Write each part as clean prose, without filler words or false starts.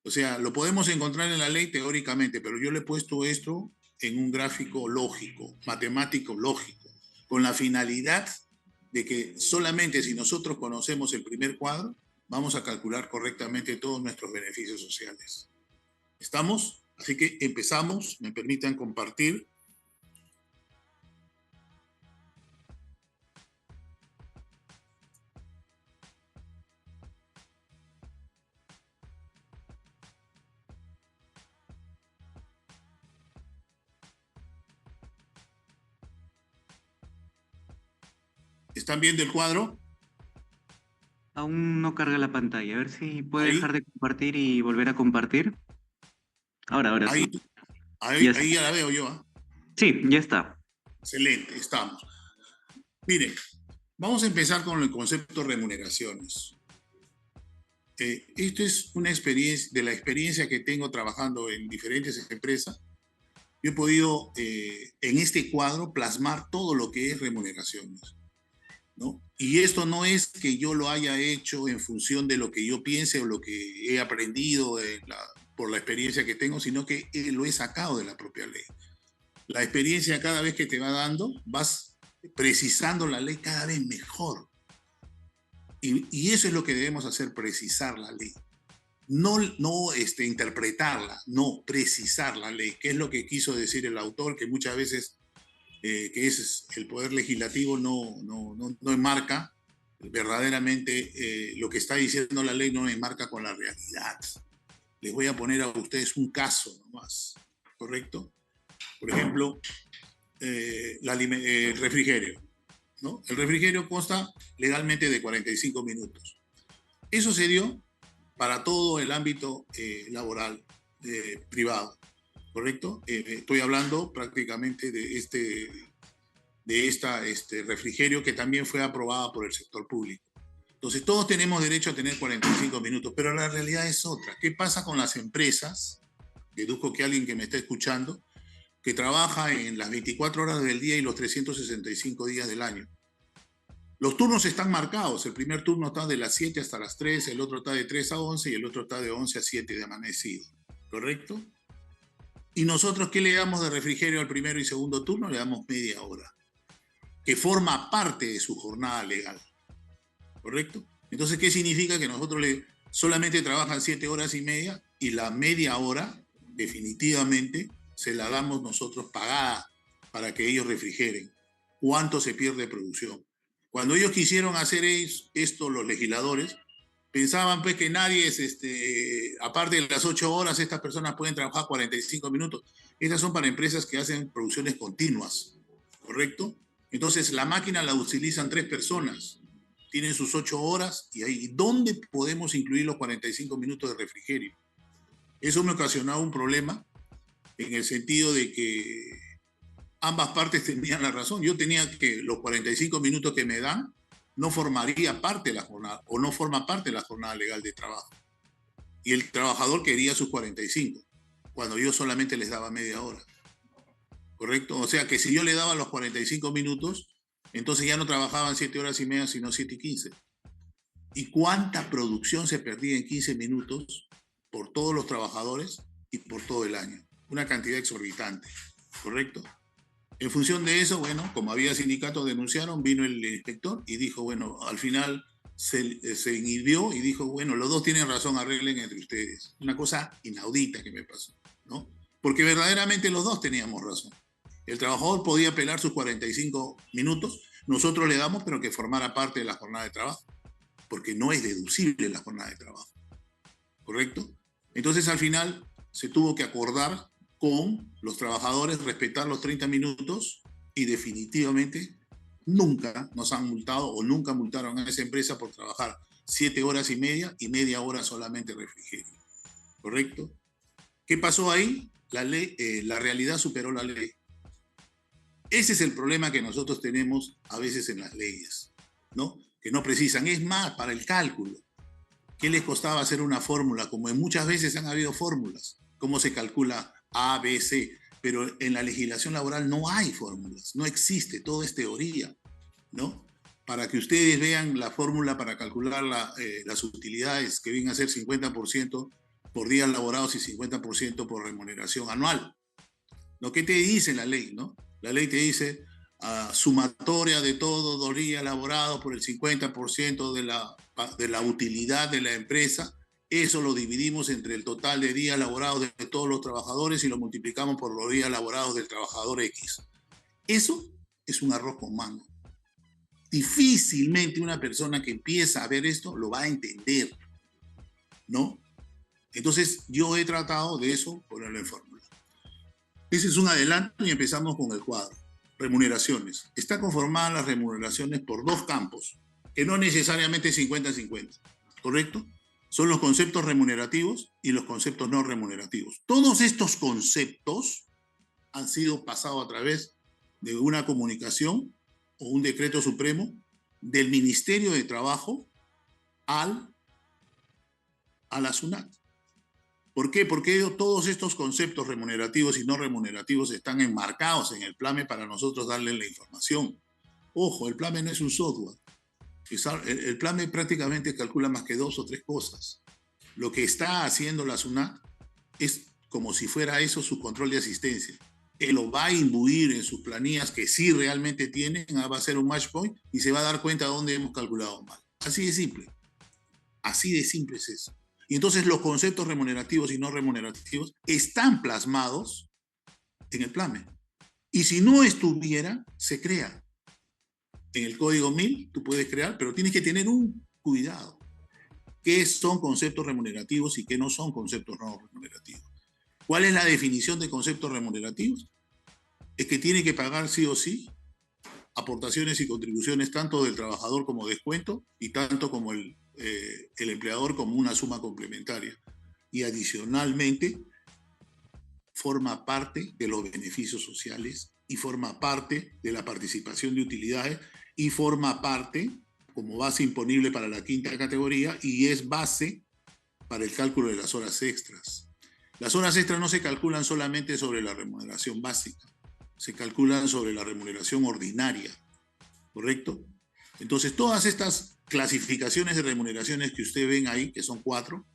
O sea, lo podemos encontrar en la ley teóricamente, pero yo le he puesto esto en un gráfico lógico, matemático lógico, con la finalidad de que solamente si nosotros conocemos el primer cuadro, vamos a calcular correctamente todos nuestros beneficios sociales. ¿Estamos? Así que empezamos, me permitan compartir. ¿Están viendo el cuadro? Aún no carga la pantalla. A ver si puede Ahí, dejar de compartir y volver a compartir. Ahora ahí, sí. Ya está. ahí ya la veo yo. ¿Eh? Sí, ya está. Excelente, estamos. Miren, vamos a empezar con el concepto de remuneraciones. Esto es una experiencia, de la experiencia que tengo trabajando en diferentes empresas. Yo he podido en este cuadro plasmar todo lo que es remuneraciones, ¿no? Y esto no es que yo lo haya hecho en función de lo que yo piense o lo que he aprendido por la experiencia que tengo, sino que lo he sacado de la propia ley. La experiencia cada vez que te va dando, vas precisando la ley cada vez mejor. Y eso es lo que debemos hacer, precisar la ley. No interpretarla, no, precisar la ley, que es lo que quiso decir el autor, que muchas veces, que es el poder legislativo, no enmarca verdaderamente lo que está diciendo la ley, no enmarca con la realidad. Les voy a poner a ustedes un caso nomás, ¿correcto? Por ejemplo, el refrigerio, ¿no? El refrigerio consta legalmente de 45 minutos. Eso se dio para todo el ámbito laboral privado, ¿correcto? Estoy hablando prácticamente de este refrigerio que también fue aprobada por el sector público. Entonces, todos tenemos derecho a tener 45 minutos, pero la realidad es otra. ¿Qué pasa con las empresas? Deduzco que alguien que me está escuchando, que trabaja en las 24 horas del día y los 365 días del año. Los turnos están marcados. El primer turno está de las 7 hasta las 3, el otro está de 3 a 11 y el otro está de 11 a 7 de amanecido. ¿Correcto? ¿Y nosotros qué le damos de refrigerio al primero y segundo turno? Le damos media hora, que forma parte de su jornada legal. ¿Correcto? Entonces, ¿qué significa? Que nosotros solamente trabajan 7 horas y media y la media hora, definitivamente, se la damos nosotros pagada para que ellos refrigeren. ¿Cuánto se pierde de producción? Cuando ellos quisieron hacer esto, los legisladores, pensaban pues que nadie es, aparte de las 8 horas, estas personas pueden trabajar 45 minutos. Estas son para empresas que hacen producciones continuas, ¿correcto? Entonces la máquina la utilizan 3 personas, tienen sus 8 horas y ahí, ¿dónde podemos incluir los 45 minutos de refrigerio? Eso me ocasionaba un problema en el sentido de que ambas partes tenían la razón. Yo tenía que los 45 minutos que me dan no formaría parte de la jornada o no forma parte de la jornada legal de trabajo. Y el trabajador quería sus 45, cuando yo solamente les daba media hora. ¿Correcto? O sea que si yo le daba los 45 minutos, entonces ya no trabajaban 7 horas y media, sino 7 y 15. ¿Y cuánta producción se perdía en 15 minutos por todos los trabajadores y por todo el año? Una cantidad exorbitante, ¿correcto? En función de eso, bueno, como había sindicatos denunciaron, vino el inspector y dijo, bueno, al final se inhibió y dijo, bueno, los dos tienen razón, arreglen entre ustedes. Una cosa inaudita que me pasó, ¿no? Porque verdaderamente los dos teníamos razón. El trabajador podía apelar sus 45 minutos, nosotros le damos, pero que formara parte de la jornada de trabajo, porque no es deducible la jornada de trabajo, ¿correcto? Entonces al final se tuvo que acordar con los trabajadores respetar los 30 minutos y definitivamente nunca nos han multado o nunca multaron a esa empresa por trabajar 7 horas y media hora solamente refrigerio, ¿correcto? ¿Qué pasó ahí? La realidad superó la ley. Ese es el problema que nosotros tenemos a veces en las leyes, ¿no? Que no precisan. Es más, para el cálculo. ¿Qué les costaba hacer una fórmula? Como en muchas veces han habido fórmulas. ¿Cómo se calcula A, B, C? Pero en la legislación laboral no hay fórmulas, no existe, todo es teoría, ¿no? Para que ustedes vean la fórmula para calcular las utilidades, que vienen a ser 50% por días laborados y 50% por remuneración anual. ¿No? ¿Qué te dice la ley? ¿No? La ley te dice sumatoria de todos los días laborados por el 50% de la utilidad de la empresa. Eso lo dividimos entre el total de días laborados de todos los trabajadores y lo multiplicamos por los días laborados del trabajador X. Eso es un arroz con mango. Difícilmente una persona que empieza a ver esto lo va a entender, ¿no? Entonces yo he tratado de eso, ponerlo en fórmula. Ese es un adelanto y empezamos con el cuadro. Remuneraciones. Está conformada las remuneraciones por dos campos, que no necesariamente 50-50, ¿correcto? Son los conceptos remunerativos y los conceptos no remunerativos. Todos estos conceptos han sido pasados a través de una comunicación o un decreto supremo del Ministerio de Trabajo a la SUNAT. ¿Por qué? Porque todos estos conceptos remunerativos y no remunerativos están enmarcados en el PLAME para nosotros darle la información. Ojo, el PLAME no es un software. El PLAME prácticamente calcula más que 2 o 3 cosas. Lo que está haciendo la SUNAT es como si fuera eso su control de asistencia. Él lo va a imbuir en sus planillas que sí realmente tienen, va a hacer un match point y se va a dar cuenta de dónde hemos calculado mal. Así de simple. Así de simple es eso. Y entonces los conceptos remunerativos y no remunerativos están plasmados en el PLAME. Y si no estuviera, se crea. En el código 1000 tú puedes crear, pero tienes que tener un cuidado. ¿Qué son conceptos remunerativos y qué no son conceptos no remunerativos? ¿Cuál es la definición de conceptos remunerativos? Es que tiene que pagar sí o sí aportaciones y contribuciones tanto del trabajador como descuento y tanto como el empleador como una suma complementaria. Y adicionalmente forma parte de los beneficios sociales y forma parte de la participación de utilidades y forma parte como base imponible para la quinta categoría y es base para el cálculo de las horas extras. Las horas extras no se calculan solamente sobre la remuneración básica, se calculan sobre la remuneración ordinaria, ¿correcto? Entonces, todas estas clasificaciones de remuneraciones que ustedes ven ahí, que son 4,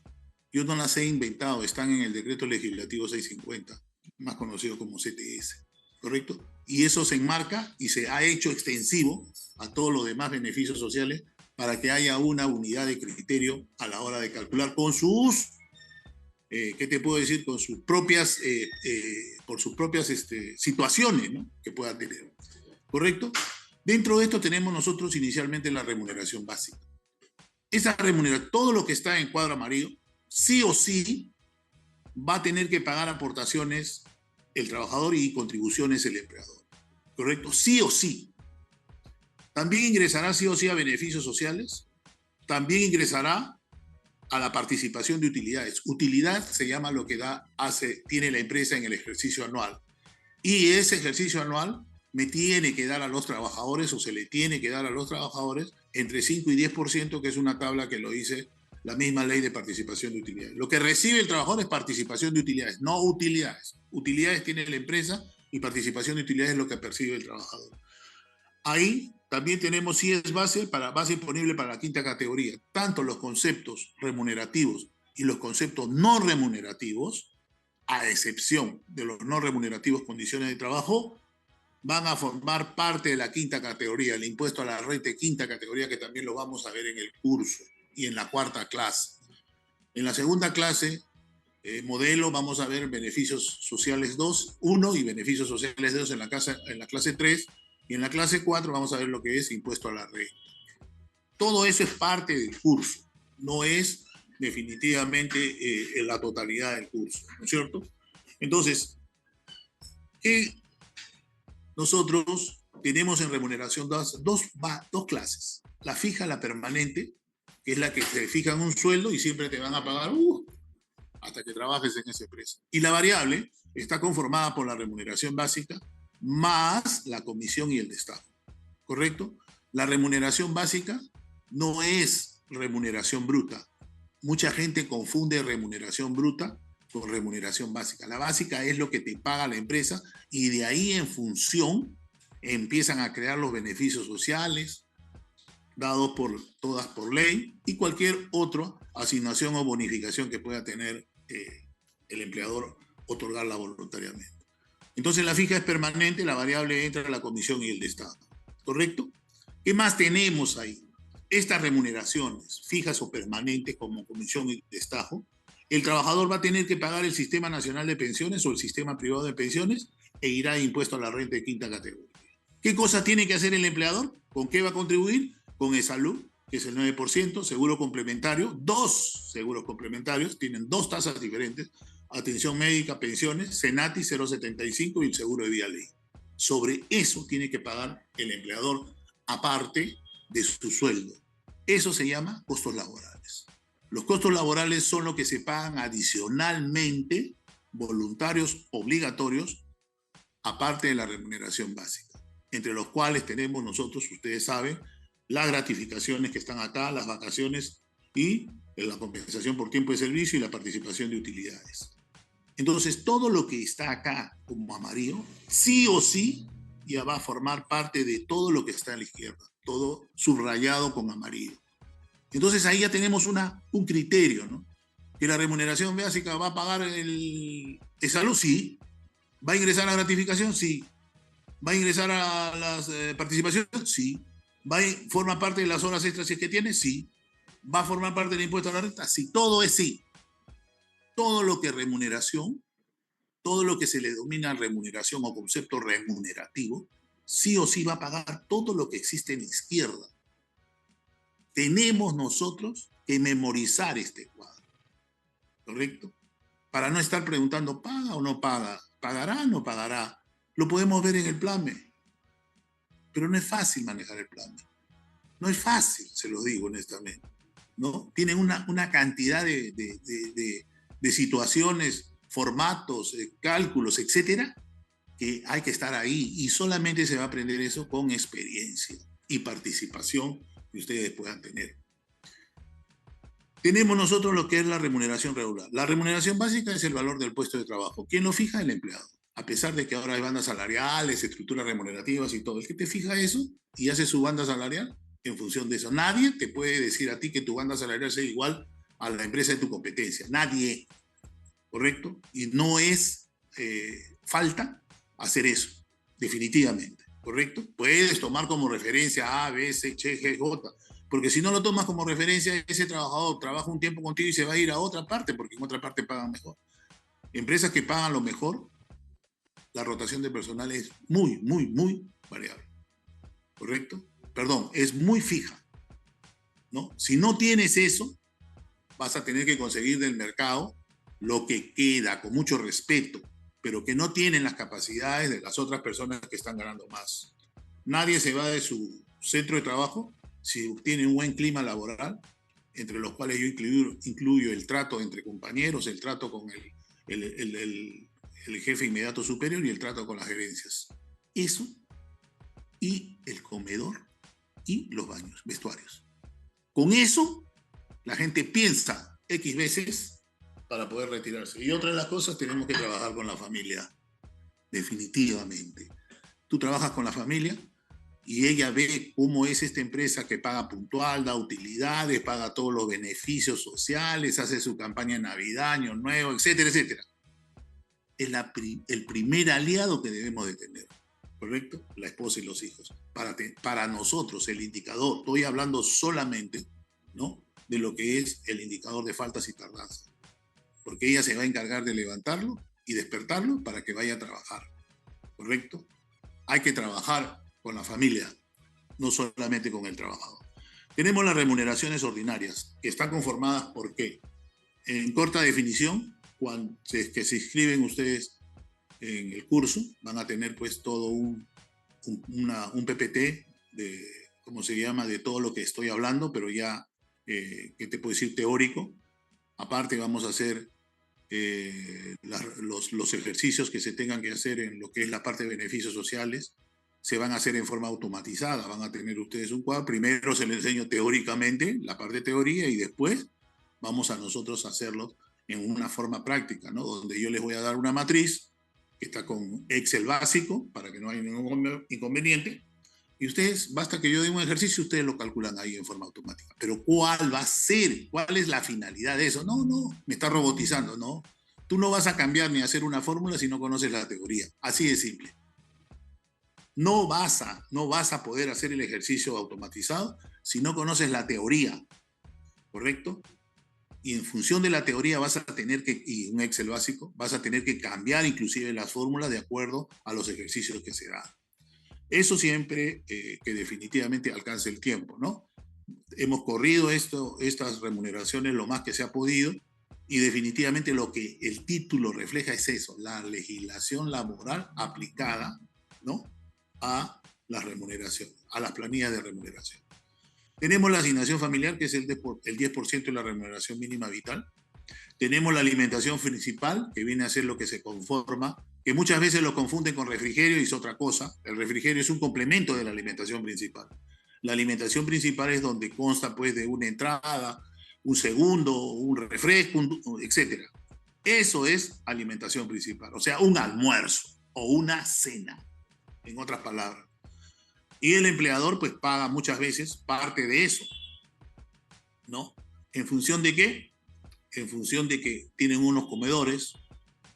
yo no las he inventado, están en el Decreto Legislativo 650, más conocido como CTS, ¿correcto? Y eso se enmarca y se ha hecho extensivo a todos los demás beneficios sociales para que haya una unidad de criterio a la hora de calcular con sus, ¿qué te puedo decir? Con sus propias, por sus propias situaciones, ¿no? Que pueda tener, ¿correcto? Dentro de esto tenemos nosotros inicialmente la remuneración básica. Esa remuneración, todo lo que está en cuadro amarillo, sí o sí va a tener que pagar aportaciones el trabajador y contribuciones el empleador, ¿correcto? Sí o sí. También ingresará sí o sí a beneficios sociales, también ingresará a la participación de utilidades. Utilidad se llama lo que tiene la empresa en el ejercicio anual. Y ese ejercicio anual me tiene que dar a los trabajadores o se le tiene que dar a los trabajadores entre 5 y 10%, que es una tabla que lo dice la misma ley de participación de utilidades. Lo que recibe el trabajador es participación de utilidades, no utilidades. Utilidades tiene la empresa y participación de utilidades es lo que percibe el trabajador. Ahí también tenemos si es base imponible para la quinta categoría. Tanto los conceptos remunerativos y los conceptos no remunerativos, a excepción de los no remunerativos condiciones de trabajo, van a formar parte de la quinta categoría, el impuesto a la renta quinta categoría, que también lo vamos a ver en el curso y en la cuarta clase. En la segunda clase, modelo, vamos a ver beneficios sociales 1 y beneficios sociales 2 en la clase 3, y en la clase 4 vamos a ver lo que es impuesto a la renta. Todo eso es parte del curso, no es definitivamente en la totalidad del curso, ¿no es cierto? Entonces, nosotros tenemos en remuneración dos clases. La fija, la permanente, que es la que te fijan un sueldo y siempre te van a pagar hasta que trabajes en esa empresa. Y la variable está conformada por la remuneración básica más la comisión y el destajo, ¿correcto? La remuneración básica no es remuneración bruta. Mucha gente confunde remuneración bruta con remuneración básica. La básica es lo que te paga la empresa y de ahí en función empiezan a crear los beneficios sociales dados por todas por ley y cualquier otra asignación o bonificación que pueda tener el empleador otorgarla voluntariamente. Entonces la fija es permanente, la variable entra a la comisión y el destajo. ¿Correcto? ¿Qué más tenemos ahí? Estas remuneraciones, fijas o permanentes como comisión y destajo, el trabajador va a tener que pagar el Sistema Nacional de Pensiones o el Sistema Privado de Pensiones e irá impuesto a la renta de quinta categoría. ¿Qué cosa tiene que hacer el empleador? ¿Con qué va a contribuir? Con ESALUD, que es el 9%, seguro complementario, 2 seguros complementarios, tienen 2 tasas diferentes, atención médica, pensiones, Senati 0,75 y el seguro de vía ley. Sobre eso tiene que pagar el empleador aparte de su sueldo. Eso se llama costos laborales. Los costos laborales son lo que se pagan adicionalmente, voluntarios, obligatorios, aparte de la remuneración básica, entre los cuales tenemos nosotros, ustedes saben, las gratificaciones que están acá, las vacaciones y la compensación por tiempo de servicio y la participación de utilidades. Entonces, todo lo que está acá como amarillo, sí o sí, ya va a formar parte de todo lo que está a la izquierda, todo subrayado con amarillo. Entonces, ahí ya tenemos un criterio, ¿no? Que la remuneración básica va a pagar el salud, sí. ¿Va a ingresar a la gratificación? Sí. ¿Va a ingresar a las participaciones? Sí. ¿Forma parte de las horas extras si es que tiene? Sí. ¿Va a formar parte del impuesto a la renta? Sí. Todo es sí. Todo lo que es remuneración, todo lo que se le denomina remuneración o concepto remunerativo, sí o sí va a pagar todo lo que existe en la izquierda. Tenemos nosotros que memorizar este cuadro, ¿correcto? Para no estar preguntando, ¿paga o no paga? ¿Pagará o no pagará? Lo podemos ver en el PLAME, pero no es fácil manejar el PLAME. No es fácil, se lo digo honestamente, ¿no? Tienen una cantidad de situaciones, formatos, cálculos, etcétera, que hay que estar ahí y solamente se va a aprender eso con experiencia y participación que ustedes puedan tener. Tenemos nosotros lo que es la remuneración regular. La remuneración básica es el valor del puesto de trabajo. ¿Quién lo fija? El empleado. A pesar de que ahora hay bandas salariales, estructuras remunerativas y todo, el que te fija eso y hace su banda salarial en función de eso. Nadie te puede decir a ti que tu banda salarial sea igual a la empresa de tu competencia. Nadie. ¿Correcto? Y no es falta hacer eso, definitivamente. ¿Correcto? Puedes tomar como referencia A, B, C, G, J, porque si no lo tomas como referencia, ese trabajador trabaja un tiempo contigo y se va a ir a otra parte, porque en otra parte pagan mejor. Empresas que pagan lo mejor, la rotación de personal es muy, muy, muy variable. ¿Correcto? Perdón, es muy fija, ¿no? Si no tienes eso, vas a tener que conseguir del mercado lo que queda, con mucho respeto, pero que no tienen las capacidades de las otras personas que están ganando más. Nadie se va de su centro de trabajo si obtiene un buen clima laboral, entre los cuales yo incluyo el trato entre compañeros, el trato con el jefe inmediato superior y el trato con las gerencias. Eso y el comedor y los baños, vestuarios. Con eso, la gente piensa X veces para poder retirarse. Y otra de las cosas, tenemos que trabajar con la familia, definitivamente. Tú trabajas con la familia y ella ve cómo es esta empresa que paga puntual, da utilidades, paga todos los beneficios sociales, hace su campaña de Navidad, Año Nuevo, etcétera, etcétera. Es el primer aliado que debemos de tener, ¿correcto? La esposa y los hijos. Para nosotros, el indicador, estoy hablando solamente, ¿no?, de lo que es el indicador de faltas y tardanzas, porque ella se va a encargar de levantarlo y despertarlo para que vaya a trabajar, ¿correcto? Hay que trabajar con la familia, no solamente con el trabajador. Tenemos las remuneraciones ordinarias, que están conformadas por qué. En corta definición, cuando que se inscriben ustedes en el curso, van a tener pues todo un PPT de, ¿cómo se llama?, de todo lo que estoy hablando, pero ya, ¿qué te puedo decir?, teórico. Aparte vamos a hacer los ejercicios que se tengan que hacer en lo que es la parte de beneficios sociales. Se van a hacer en forma automatizada, van a tener ustedes un cuadro. Primero se les enseño teóricamente la parte de teoría y después vamos a nosotros a hacerlo en una forma práctica, ¿no?, donde yo les voy a dar una matriz que está con Excel básico para que no haya ningún inconveniente, Y ustedes, basta que yo dé un ejercicio, ustedes lo calculan ahí en forma automática. Pero ¿cuál va a ser? ¿Cuál es la finalidad de eso? No, no, me está robotizando, no. Tú no vas a cambiar ni a hacer una fórmula si no conoces la teoría. Así de simple. No vas a poder hacer el ejercicio automatizado si no conoces la teoría, ¿correcto? Y en función de la teoría vas a tener que, y un Excel básico, vas a tener que cambiar inclusive las fórmulas de acuerdo a los ejercicios que se dan. Eso siempre que definitivamente alcance el tiempo, ¿no? Hemos corrido estas remuneraciones lo más que se ha podido y definitivamente lo que el título refleja es eso, la legislación laboral aplicada, ¿no?, a las remuneraciones, a las planillas de remuneración. Tenemos la asignación familiar, que es el 10% de la remuneración mínima vital. Tenemos la alimentación principal, que viene a ser lo que se conforma, que muchas veces lo confunden con refrigerio y es otra cosa. El refrigerio es un complemento de la alimentación principal. La alimentación principal es donde consta pues de una entrada, un segundo, un refresco, etc. Eso es alimentación principal, o sea, un almuerzo o una cena, en otras palabras. Y el empleador pues paga muchas veces parte de eso, ¿no? ¿En función de qué? En función de que tienen unos comedores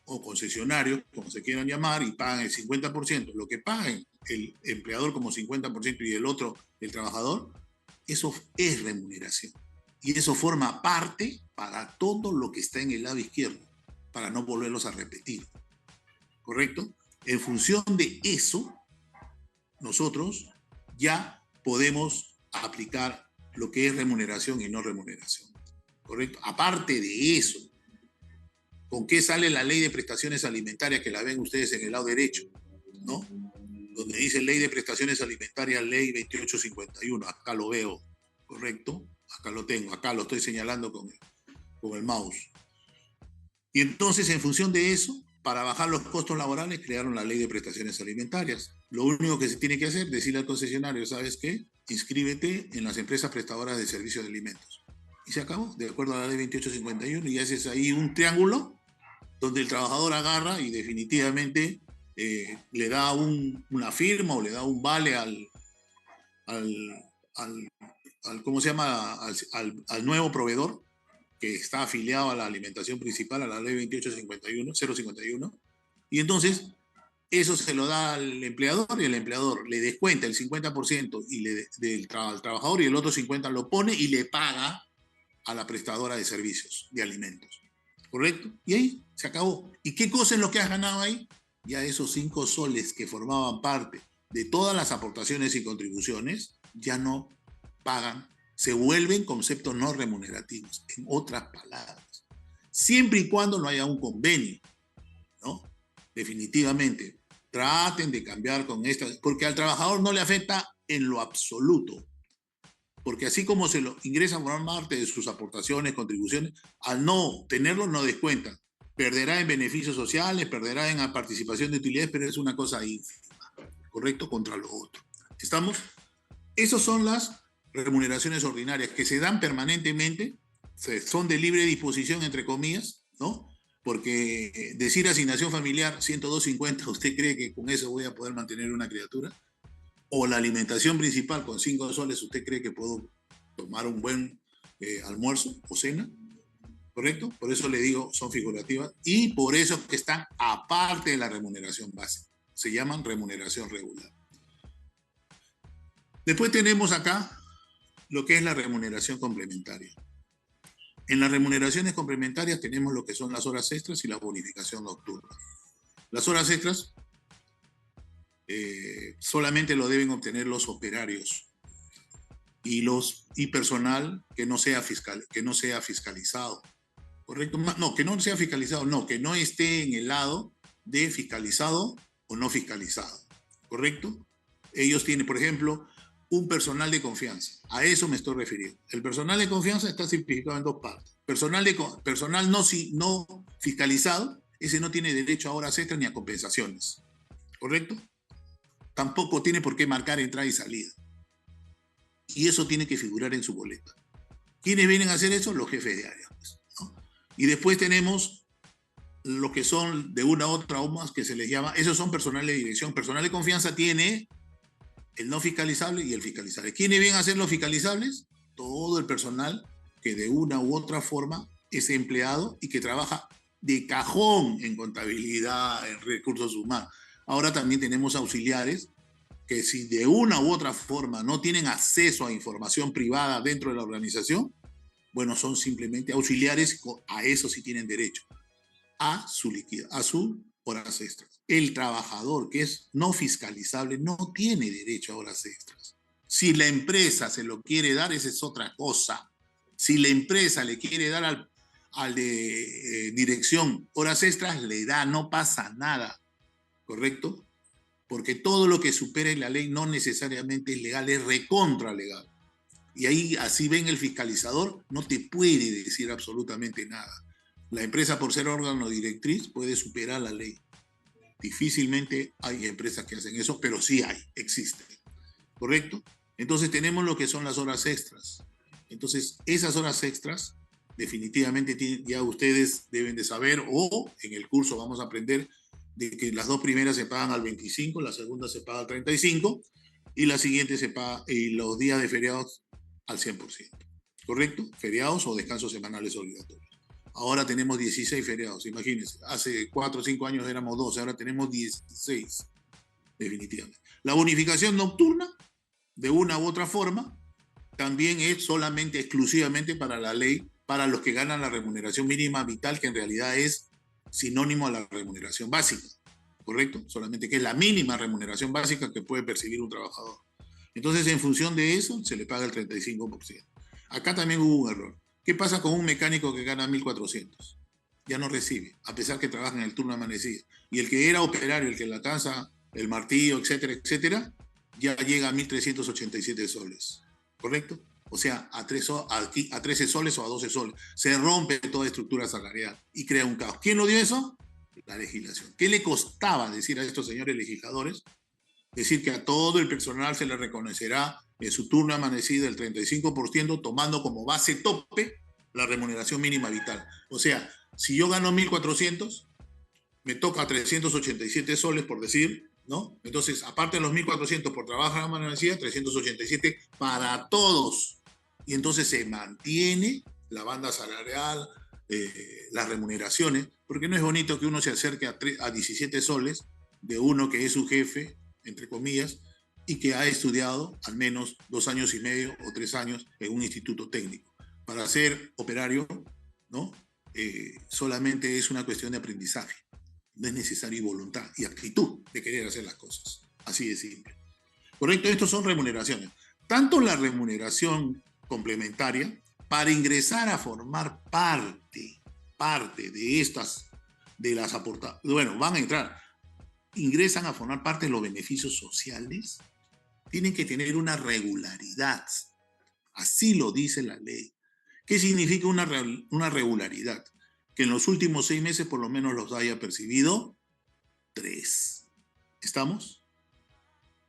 o concesionarios, como se quieran llamar, y pagan el 50%, lo que paguen el empleador como 50% y el otro, el trabajador, eso es remuneración. Y eso forma parte para todo lo que está en el lado izquierdo, para no volverlos a repetir. ¿Correcto? En función de eso, nosotros ya podemos aplicar lo que es remuneración y no remuneración. ¿Correcto? Aparte de eso, ¿con qué sale la ley de prestaciones alimentarias que la ven ustedes en el lado derecho? ¿No? Donde dice ley de prestaciones alimentarias, ley 2851. Acá lo veo, ¿correcto? Acá lo tengo, acá lo estoy señalando con el mouse. Y entonces, en función de eso, para bajar los costos laborales, crearon la ley de prestaciones alimentarias. Lo único que se tiene que hacer es decirle al concesionario, ¿sabes qué? Inscríbete en las empresas prestadoras de servicios de alimentos. Y se acabó, de acuerdo a la ley 2851, y haces ahí un triángulo donde el trabajador agarra y definitivamente le da una firma o le da un vale al ¿cómo se llama? Al nuevo proveedor que está afiliado a la alimentación principal, a la ley 2851, y entonces eso se lo da al empleador y el empleador le descuenta el 50% al trabajador y el otro 50% lo pone y le paga a la prestadora de servicios de alimentos. ¿Correcto? Y ahí se acabó. ¿Y qué cosa es lo que has ganado ahí? Ya esos 5 soles que formaban parte de todas las aportaciones y contribuciones ya no pagan, se vuelven conceptos no remunerativos, en otras palabras. Siempre y cuando no haya un convenio, ¿no? Definitivamente, traten de cambiar con estas, porque al trabajador no le afecta en lo absoluto. Porque así como se lo ingresan por parte de sus aportaciones, contribuciones, al no tenerlo no descuentan. Perderá en beneficios sociales, perderá en participación de utilidades, pero es una cosa ínfima, ¿correcto? Contra lo otro. ¿Estamos? Esas son las remuneraciones ordinarias que se dan permanentemente, son de libre disposición, entre comillas, ¿no? Porque decir asignación familiar 102.50, ¿usted cree que con eso voy a poder mantener una criatura? O la alimentación principal con 5 soles, ¿usted cree que puedo tomar un buen almuerzo o cena? ¿Correcto? Por eso le digo, son figurativas y por eso que están aparte de la remuneración básica. Se llaman remuneración regular. Después tenemos acá lo que es la remuneración complementaria. En las remuneraciones complementarias tenemos lo que son las horas extras y la bonificación nocturna. Las horas extras solamente lo deben obtener los operarios y personal que no sea fiscalizado. ¿Correcto? No, que no sea fiscalizado, no, que no esté en el lado de fiscalizado o no fiscalizado. ¿Correcto? Ellos tienen, por ejemplo, un personal de confianza. A eso me estoy refiriendo. El personal de confianza está simplificado en 2 partes. Personal no fiscalizado, ese no tiene derecho a horas extras ni a compensaciones. ¿Correcto? Tampoco tiene por qué marcar entrada y salida. Y eso tiene que figurar en su boleta. ¿Quiénes vienen a hacer eso? Los jefes de área, ¿no? Y después tenemos lo que son de una u otra más que se les llama, esos son personal de dirección. Personal de confianza tiene el no fiscalizable y el fiscalizable. ¿Quiénes vienen a ser los fiscalizables? Todo el personal que de una u otra forma es empleado y que trabaja de cajón en contabilidad, en recursos humanos. Ahora también tenemos auxiliares que si de una u otra forma no tienen acceso a información privada dentro de la organización, bueno, son simplemente auxiliares, a eso sí tienen derecho, a su liquidez, a sus horas extras. El trabajador que es no fiscalizable no tiene derecho a horas extras. Si la empresa se lo quiere dar, esa es otra cosa. Si la empresa le quiere dar al de dirección horas extras, le da, no pasa nada, ¿correcto? Porque todo lo que supere la ley no necesariamente es legal, es recontra legal. Y ahí, así ven el fiscalizador, no te puede decir absolutamente nada. La empresa, por ser órgano directriz, puede superar la ley. Difícilmente hay empresas que hacen eso, pero sí hay, existen. ¿Correcto? Entonces tenemos lo que son las horas extras. Entonces, esas horas extras, definitivamente ya ustedes deben de saber, o en el curso vamos a aprender de que las dos primeras se pagan al 25, la segunda se paga al 35, y la siguiente se paga, y los días de feriados al 100%. ¿Correcto? Feriados o descansos semanales obligatorios. Ahora tenemos 16 feriados, imagínense. Hace 4 o 5 años éramos 12, ahora tenemos 16, definitivamente. La bonificación nocturna, de una u otra forma, también es solamente, exclusivamente para la ley, para los que ganan la remuneración mínima vital, que en realidad es sinónimo a la remuneración básica, ¿correcto? Solamente que es la mínima remuneración básica que puede percibir un trabajador. Entonces, en función de eso, se le paga el 35%. Acá también hubo un error. ¿Qué pasa con un mecánico que gana 1.400? Ya no recibe, a pesar que trabaja en el turno amanecido. Y el que era operario, el que la casa, el martillo, etcétera, etcétera, ya llega a 1.387 soles, ¿correcto? O sea, a 13 soles o a 12 soles. Se rompe toda estructura salarial y crea un caos. ¿Quién lo dio eso? La legislación. ¿Qué le costaba decir a estos señores legisladores? Decir que a todo el personal se le reconocerá en su turno amanecido el 35%, tomando como base tope la remuneración mínima vital. O sea, si yo gano 1.400, me toca 387 soles, por decir, ¿no? Entonces, aparte de los 1.400 por trabajo en amanecida, 387 para todos. Y entonces se mantiene la banda salarial, las remuneraciones, porque no es bonito que uno se acerque a 17 soles de uno que es su jefe, entre comillas, y que ha estudiado al menos 2 años y medio o 3 años en un instituto técnico. Para ser operario, ¿no? Solamente es una cuestión de aprendizaje. No es necesario voluntad y actitud de querer hacer las cosas. Así de simple. Correcto, estos son remuneraciones. Tanto la remuneración complementaria para ingresar a formar parte de estas, de las aportaciones. Bueno, van a entrar, ingresan a formar parte de los beneficios sociales, tienen que tener una regularidad. Así lo dice la ley. ¿Qué significa una regularidad? Que en los últimos 6 meses por lo menos los haya percibido 3. ¿Estamos?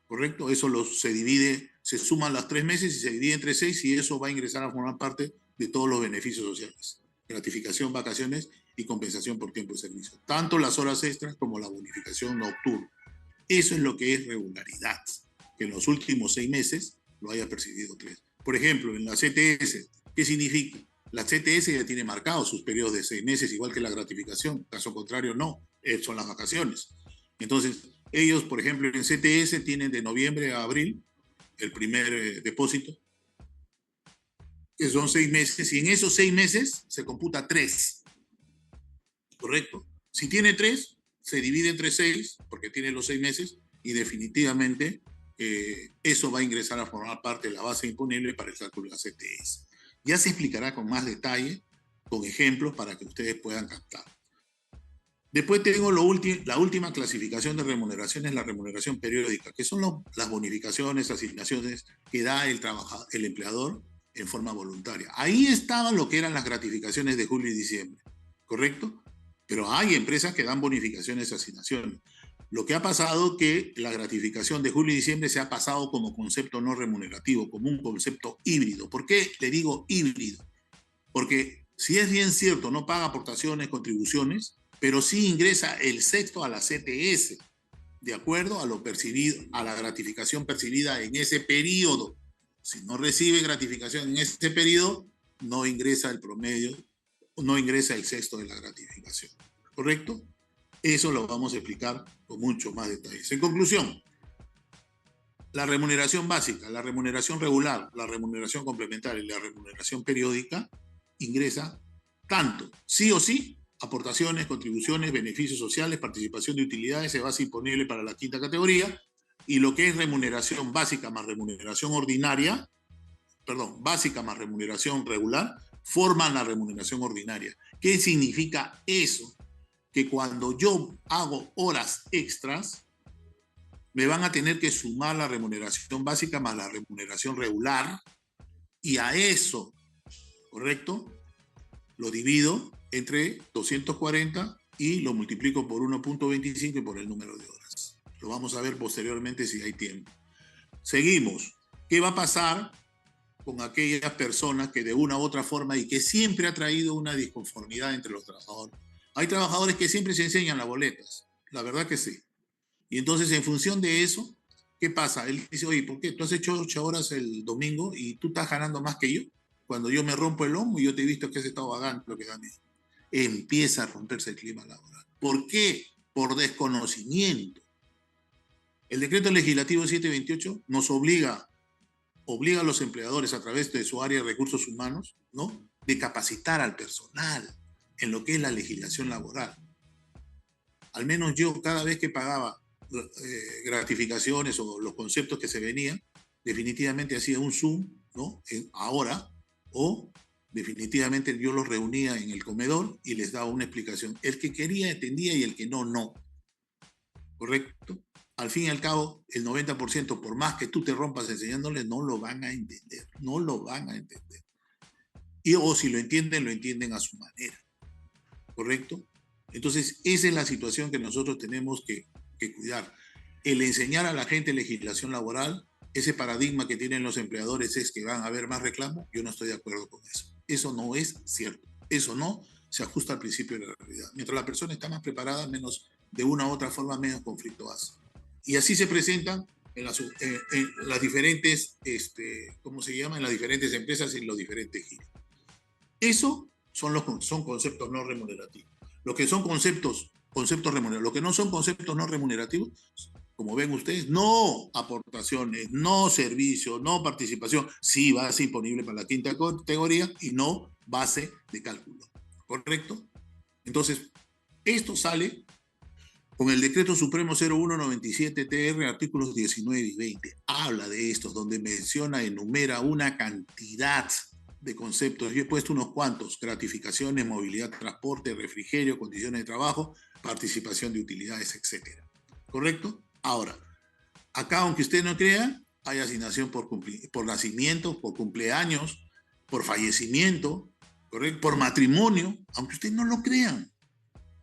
¿Correcto? Eso se divide, se suman las 3 meses y se divide entre 6 y eso va a ingresar a formar parte de todos los beneficios sociales. Gratificación, vacaciones y compensación por tiempo de servicio. Tanto las horas extras como la bonificación nocturna. Eso es lo que es regularidad. Que en los últimos 6 meses lo haya percibido 3. Por ejemplo, en la CTS, ¿qué significa? La CTS ya tiene marcados sus periodos de 6 meses, igual que la gratificación. Caso contrario, no. Son las vacaciones. Entonces, ellos, por ejemplo, en CTS tienen de noviembre a abril el primer depósito, que son 6 meses, y en esos 6 meses se computa 3. ¿Correcto? Si tiene 3, se divide entre 6, porque tiene los 6 meses, y definitivamente eso va a ingresar a formar parte de la base imponible para el cálculo de la CTS. Ya se explicará con más detalle, con ejemplos para que ustedes puedan captar. Después tengo la última clasificación de remuneraciones, la remuneración periódica, que son las bonificaciones, asignaciones que da el empleador en forma voluntaria. Ahí estaban lo que eran las gratificaciones de julio y diciembre, ¿correcto? Pero hay empresas que dan bonificaciones, asignaciones. Lo que ha pasado es que la gratificación de julio y diciembre se ha pasado como concepto no remunerativo, como un concepto híbrido. ¿Por qué le digo híbrido? Porque si es bien cierto, no paga aportaciones, contribuciones, pero sí ingresa el sexto a la CTS, de acuerdo a lo percibido, a la gratificación percibida en ese periodo. Si no recibe gratificación en ese periodo, no ingresa el promedio, no ingresa el sexto de la gratificación. ¿Correcto? Eso lo vamos a explicar con mucho más detalles. En conclusión, la remuneración básica, la remuneración regular, la remuneración complementaria y la remuneración periódica ingresa tanto, sí o sí, aportaciones, contribuciones, beneficios sociales, participación de utilidades, se base imponible para la quinta categoría, y lo que es remuneración básica más remuneración ordinaria, perdón, básica más remuneración regular, forman la remuneración ordinaria. ¿Qué significa eso? Que cuando yo hago horas extras, me van a tener que sumar la remuneración básica más la remuneración regular, y a eso, ¿correcto?, lo divido entre 240 y lo multiplico por 1.25 y por el número de horas. Lo vamos a ver posteriormente si hay tiempo. Seguimos. ¿Qué va a pasar con aquellas personas que de una u otra forma y que siempre ha traído una disconformidad entre los trabajadores? Hay trabajadores que siempre se enseñan las boletas, la verdad que sí. Y entonces, en función de eso, ¿qué pasa? Él dice, oye, ¿por qué? Tú has hecho 8 horas el domingo y tú estás ganando más que yo. Cuando yo me rompo el lomo y yo te he visto que has estado vagando lo que gané. Empieza a romperse el clima laboral. ¿Por qué? Por desconocimiento. El decreto legislativo 728 nos obliga a los empleadores a través de su área de recursos humanos, ¿no?, de capacitar al personal en lo que es la legislación laboral. Al menos yo, cada vez que pagaba gratificaciones o los conceptos que se venían, definitivamente hacía un Zoom, ¿no?, ahora, o definitivamente yo los reunía en el comedor y les daba una explicación. El que quería entendía y el que no, no. ¿Correcto? Al fin y al cabo, el 90%, por más que tú te rompas enseñándoles, no lo van a entender. No lo van a entender. O si lo entienden a su manera. ¿Correcto? Entonces, esa es la situación que nosotros tenemos que cuidar. El enseñar a la gente legislación laboral, ese paradigma que tienen los empleadores es que van a haber más reclamos, yo no estoy de acuerdo con eso. Eso no es cierto. Eso no se ajusta al principio de la realidad. Mientras la persona está más preparada, menos, de una u otra forma, menos conflicto hace. Y así se presentan en las diferentes, ¿cómo se llama?, en las diferentes empresas y en los diferentes giros. Eso son conceptos no remunerativos. Lo que son conceptos remunerativos, lo que no son conceptos no remunerativos, como ven ustedes, no aportaciones, no servicio, no participación, sí base imponible para la quinta categoría y no base de cálculo. ¿Correcto? Entonces, esto sale con el Decreto Supremo 0197-TR, artículos 19 y 20. Habla de estos, donde menciona, enumera una cantidad de conceptos. Yo he puesto unos cuantos: gratificaciones, movilidad, transporte, refrigerio, condiciones de trabajo, participación de utilidades, etc. ¿Correcto? Ahora, acá, aunque usted no crea, hay asignación por nacimiento, por cumpleaños, por fallecimiento, ¿correcto?, por matrimonio, aunque ustedes no lo crean.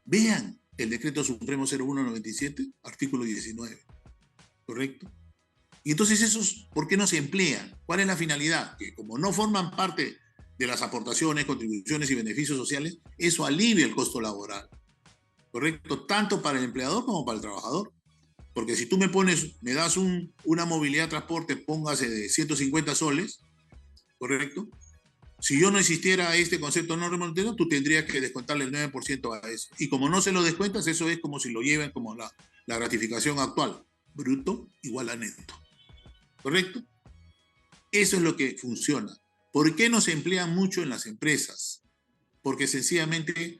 Vean el Decreto Supremo 0197, artículo 19. ¿Correcto? Y entonces esos, ¿por qué no se emplean? ¿Cuál es la finalidad? Que como no forman parte de las aportaciones, contribuciones y beneficios sociales, eso alivia el costo laboral. ¿Correcto? Tanto para el empleador como para el trabajador. Porque si tú me das una movilidad de transporte, póngase de 150 soles, ¿correcto? Si yo no existiera este concepto no remunerario, tú tendrías que descontarle el 9% a eso. Y como no se lo descuentas, eso es como si lo lleven como la gratificación actual. Bruto igual a neto. ¿Correcto? Eso es lo que funciona. ¿Por qué no se emplean mucho en las empresas? Porque sencillamente,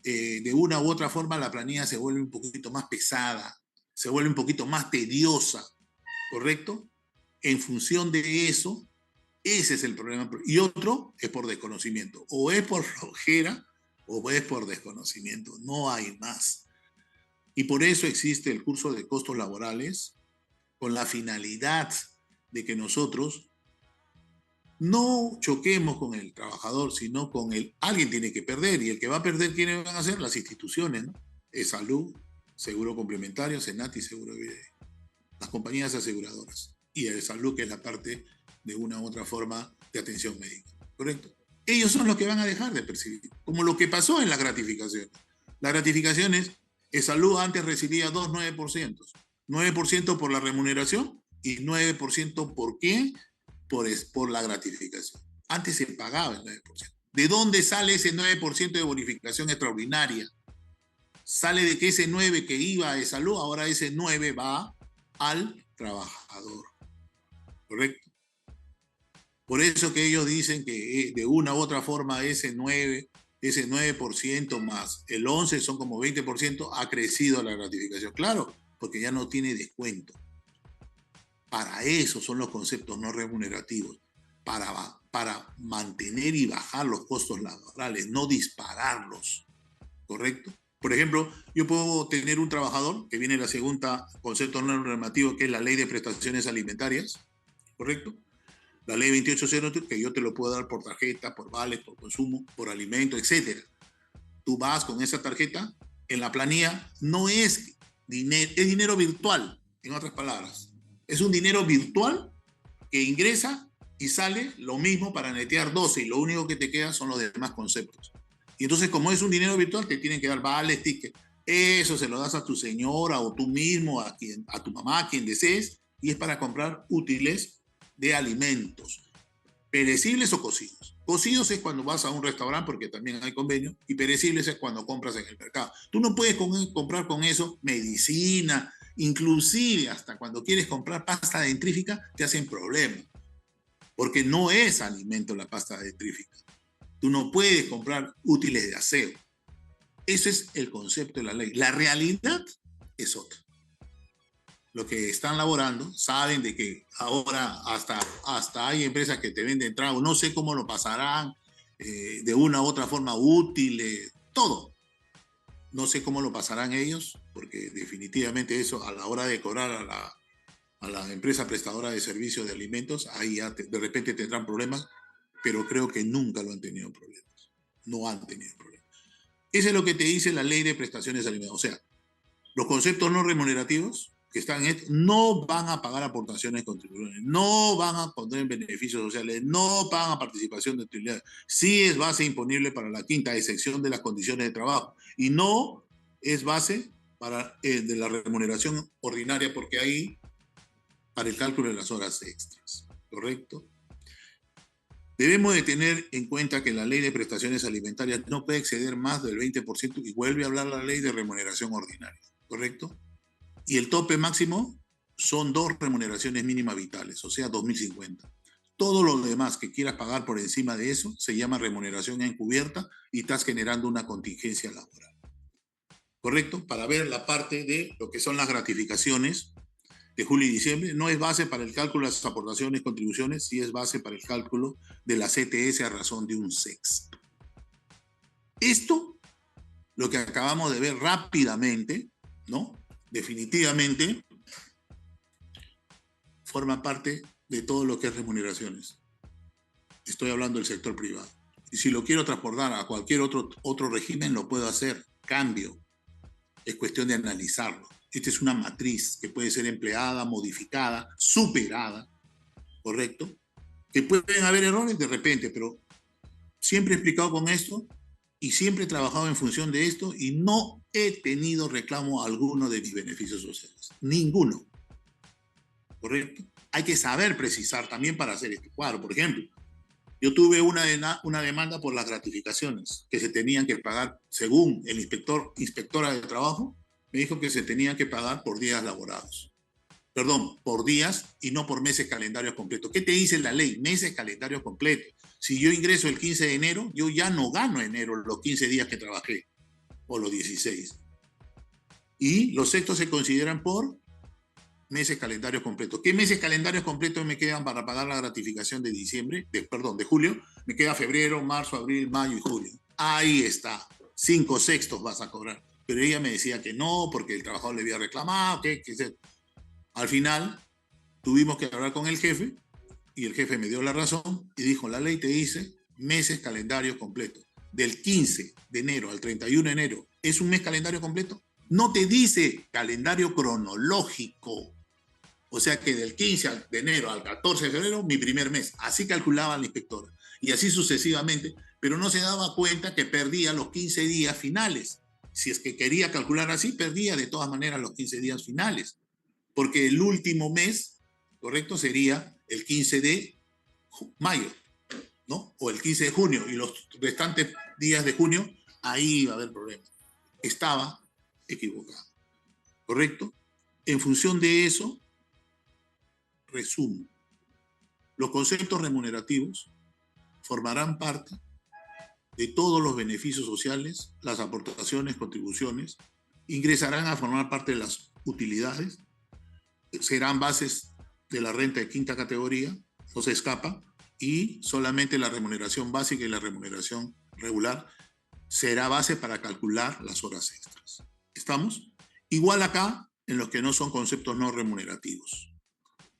de una u otra forma, la planilla se vuelve un poquito más pesada, se vuelve un poquito más tediosa. ¿Correcto? En función de eso, ese es el problema. Y otro es por desconocimiento. O es por flojera o es por desconocimiento. No hay más. Y por eso existe el curso de costos laborales, con la finalidad de que nosotros no choquemos con el trabajador, sino con alguien tiene que perder. Y el que va a perder, ¿quiénes van a ser? Las instituciones, ¿no? Es salud, seguro complementario, SENATI, seguro de vida, las compañías aseguradoras. Y el salud, que es la parte de una u otra forma de atención médica. ¿Correcto? Ellos son los que van a dejar de percibir, como lo que pasó en las gratificaciones. Las gratificaciones, el salud antes recibía 2,9%. 9% por la remuneración y 9% ¿por qué? Por la gratificación. Antes se pagaba el 9%. ¿De dónde sale ese 9% de bonificación extraordinaria? Sale de que ese 9 que iba a salud, ahora ese 9 va al trabajador. ¿Correcto? Por eso que ellos dicen que de una u otra forma ese 9% más el 11% son como 20%, ha crecido la gratificación. Claro, porque ya no tiene descuento. Para eso son los conceptos no remunerativos, para mantener y bajar los costos laborales, no dispararlos, ¿correcto? Por ejemplo, yo puedo tener un trabajador, que viene la segunda concepto no normativo, que es la ley de prestaciones alimentarias, ¿correcto? La ley 2803, que yo te lo puedo dar por tarjeta, por vales, por consumo, por alimento, etc. Tú vas con esa tarjeta, en la planilla no es dinero, es dinero virtual, en otras palabras. Es un dinero virtual que ingresa y sale lo mismo para netear 12 y lo único que te queda son los demás conceptos. Y entonces, como es un dinero virtual, te tienen que dar vales, tickets. Eso se lo das a tu señora o tú mismo, a tu mamá, a quien desees, y es para comprar útiles de alimentos, perecibles o cocidos. Cocidos es cuando vas a un restaurante porque también hay convenio, y perecibles es cuando compras en el mercado. Tú no puedes comprar con eso medicina, inclusive hasta cuando quieres comprar pasta dentrífica te hacen problema, porque no es alimento la pasta dentrífica. Tú no puedes comprar útiles de aseo. Ese es el concepto de la ley. La realidad es otra. Los que están laborando saben de que ahora hasta hay empresas que te venden tragos, no sé cómo lo pasarán, de una u otra forma útil, todo. No sé cómo lo pasarán ellos, porque definitivamente eso a la hora de cobrar a la empresa prestadora de servicios de alimentos, ahí ya de repente tendrán problemas, pero creo que nunca lo han tenido problemas. No han tenido problemas. Eso es lo que te dice la ley de prestaciones de alimentos. O sea, los conceptos no remunerativos que están no van a pagar aportaciones contribuciones, no van a poner beneficios sociales, no pagan participación de utilidades. Sí es base imponible para la quinta, a excepción de las condiciones de trabajo, y no es base de la remuneración ordinaria, porque ahí para el cálculo de las horas extras, ¿correcto? Debemos de tener en cuenta que la ley de prestaciones alimentarias no puede exceder más del 20% y vuelve a hablar la ley de remuneración ordinaria, ¿correcto? Y el tope máximo son 2 remuneraciones mínimas vitales, o sea, 2.050. Todo lo demás que quieras pagar por encima de eso se llama remuneración encubierta y estás generando una contingencia laboral. ¿Correcto? Para ver la parte de lo que son las gratificaciones de julio y diciembre, no es base para el cálculo de las aportaciones, contribuciones, sí es base para el cálculo de la CTS a razón de un sexto. Esto, lo que acabamos de ver rápidamente, ¿no? Definitivamente forma parte de todo lo que es remuneraciones. Estoy hablando del sector privado. Y si lo quiero transportar a cualquier otro régimen, lo puedo hacer. Cambio. Es cuestión de analizarlo. Esta es una matriz que puede ser empleada, modificada, superada, ¿correcto? Que pueden haber errores de repente, pero siempre he explicado con esto y siempre he trabajado en función de esto y no he tenido reclamo alguno de mis beneficios sociales. Ninguno. ¿Correcto? Hay que saber precisar también para hacer este cuadro. Por ejemplo, yo tuve una demanda por las gratificaciones que se tenían que pagar, según el inspectora de trabajo, me dijo que se tenían que pagar por días laborados. Perdón, por días y no por meses calendarios completos. ¿Qué te dice la ley? Meses calendarios completos. Si yo ingreso el 15 de enero, yo ya no gano enero los 15 días que trabajé, o los 16. Y los sextos se consideran por meses calendarios completos. ¿Qué meses calendarios completos me quedan para pagar la gratificación de de julio? Me queda febrero, marzo, abril, mayo y julio. Ahí está. 5 sextos vas a cobrar. Pero ella me decía que no, porque el trabajador le había reclamado. Al final, tuvimos que hablar con el jefe, y el jefe me dio la razón, y dijo, la ley te dice meses calendarios completos. Del 15 de enero al 31 de enero, ¿es un mes calendario completo? No te dice calendario cronológico. O sea que del 15 de enero al 14 de febrero, mi primer mes. Así calculaba la inspectora. Y así sucesivamente, pero no se daba cuenta que perdía los 15 días finales. Si es que quería calcular así, perdía de todas maneras los 15 días finales. porque el último mes, ¿correcto? Sería el 15 de mayo, ¿no? O el 15 de junio, y los restantes días de junio, ahí va a haber problemas. Estaba equivocado, ¿correcto? En función de eso, resumo. Los conceptos remunerativos formarán parte de todos los beneficios sociales, las aportaciones, contribuciones, ingresarán a formar parte de las utilidades, serán bases de la renta de quinta categoría, no se escapa, y solamente la remuneración básica y la remuneración regular será base para calcular las horas extras. ¿Estamos? Igual acá en los que no son conceptos no remunerativos.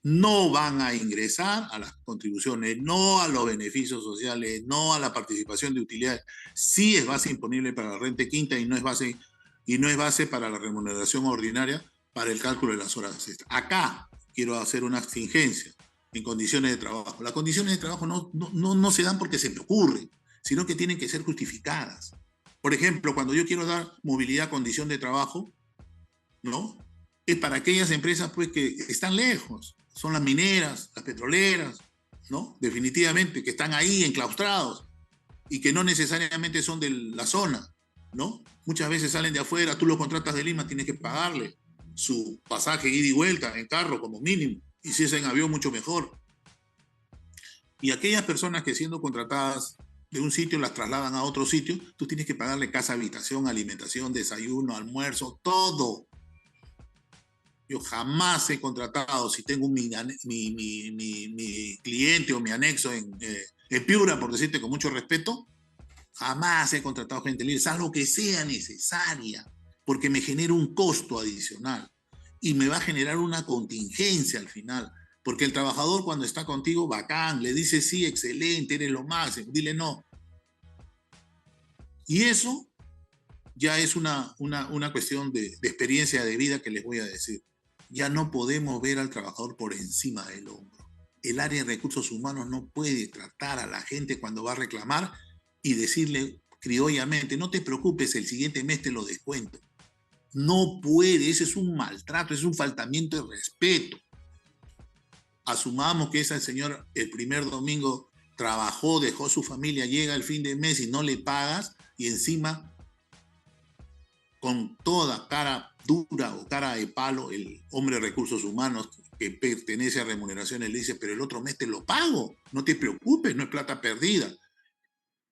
No van a ingresar a las contribuciones, no a los beneficios sociales, no a la participación de utilidades. Sí es base imponible para la renta quinta y no es base para la remuneración ordinaria para el cálculo de las horas extras. Acá quiero hacer una exigencia en condiciones de trabajo. Las condiciones de trabajo no se dan porque se me ocurre, sino que tienen que ser justificadas. Por ejemplo, cuando yo quiero dar movilidad a condición de trabajo, ¿no? Es para aquellas empresas pues, que están lejos, son las mineras, las petroleras, ¿no? Definitivamente, que están ahí enclaustrados y que no necesariamente son de la zona, ¿no? Muchas veces salen de afuera, tú lo contratas de Lima, tienes que pagarle su pasaje ida y vuelta en carro como mínimo, y si es en avión mucho mejor. Y aquellas personas que siendo contratadas de un sitio las trasladan a otro sitio, tú tienes que pagarle casa, habitación, alimentación, desayuno, almuerzo, todo. Yo jamás he contratado, si tengo mi cliente o mi anexo en Piura, por decirte con mucho respeto, jamás he contratado gente libre, salvo que sea necesaria, porque me genera un costo adicional y me va a generar una contingencia al final, porque el trabajador cuando está contigo, bacán, le dice sí, excelente, eres lo máximo, dile no. Y eso ya es una cuestión de experiencia de vida que les voy a decir. Ya no podemos ver al trabajador por encima del hombro. El área de recursos humanos no puede tratar a la gente cuando va a reclamar y decirle criollamente, no te preocupes, el siguiente mes te lo descuento. No puede, ese es un maltrato, es un faltamiento de respeto. Asumamos que ese señor el primer domingo trabajó, dejó su familia, llega el fin de mes y no le pagas y encima con toda cara dura o cara de palo, el hombre de recursos humanos que pertenece a remuneraciones le dice, pero el otro mes te lo pago, no te preocupes, no es plata perdida.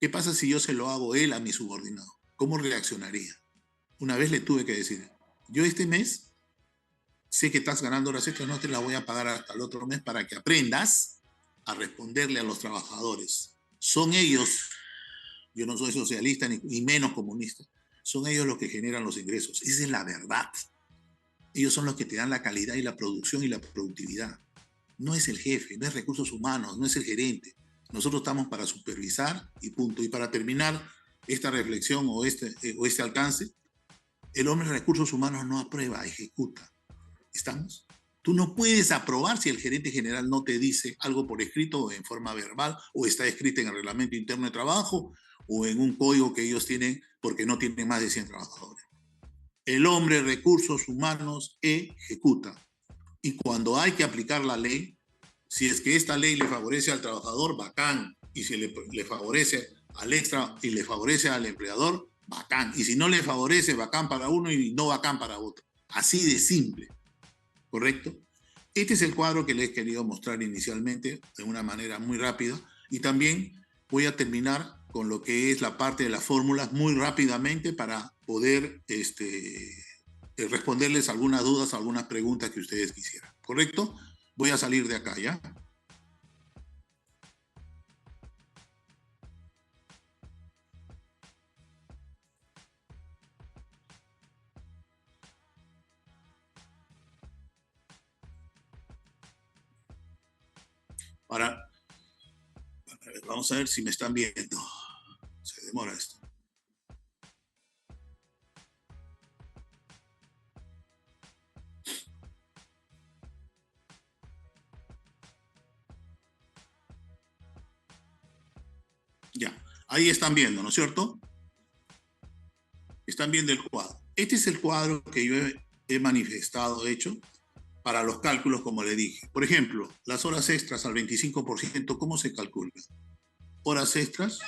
¿Qué pasa si yo se lo hago él a mi subordinado? ¿Cómo reaccionaría? Una vez le tuve que decir, yo este mes sé que estás ganando horas extras, no te las voy a pagar hasta el otro mes para que aprendas a responderle a los trabajadores. Son ellos, yo no soy socialista ni menos comunista, son ellos los que generan los ingresos. Esa es la verdad. Ellos son los que te dan la calidad y la producción y la productividad. No es el jefe, no es recursos humanos, no es el gerente. Nosotros estamos para supervisar y punto. Y para terminar esta reflexión o este alcance, el hombre de recursos humanos no aprueba, ejecuta. ¿Estamos? Tú no puedes aprobar si el gerente general no te dice algo por escrito o en forma verbal o está escrito en el reglamento interno de trabajo o en un código que ellos tienen porque no tienen más de 100 trabajadores. El hombre de recursos humanos ejecuta. Y cuando hay que aplicar la ley, si es que esta ley le favorece al trabajador, bacán. Y si le favorece al extra y le favorece al empleador, bacán. Y si no le favorece, bacán para uno y no bacán para otro. Así de simple. ¿Correcto? Este es el cuadro que les he querido mostrar inicialmente de una manera muy rápida. Y también voy a terminar con lo que es la parte de las fórmulas muy rápidamente para poder responderles algunas dudas, algunas preguntas que ustedes quisieran. ¿Correcto? Voy a salir de acá, ¿ya? Vamos a ver si me están viendo. Se demora esto. Ya, ahí están viendo, ¿no es cierto? Están viendo el cuadro. Este es el cuadro que yo he manifestado, hecho, para los cálculos, como le dije. Por ejemplo, las horas extras al 25%, ¿cómo se calcula? Horas extras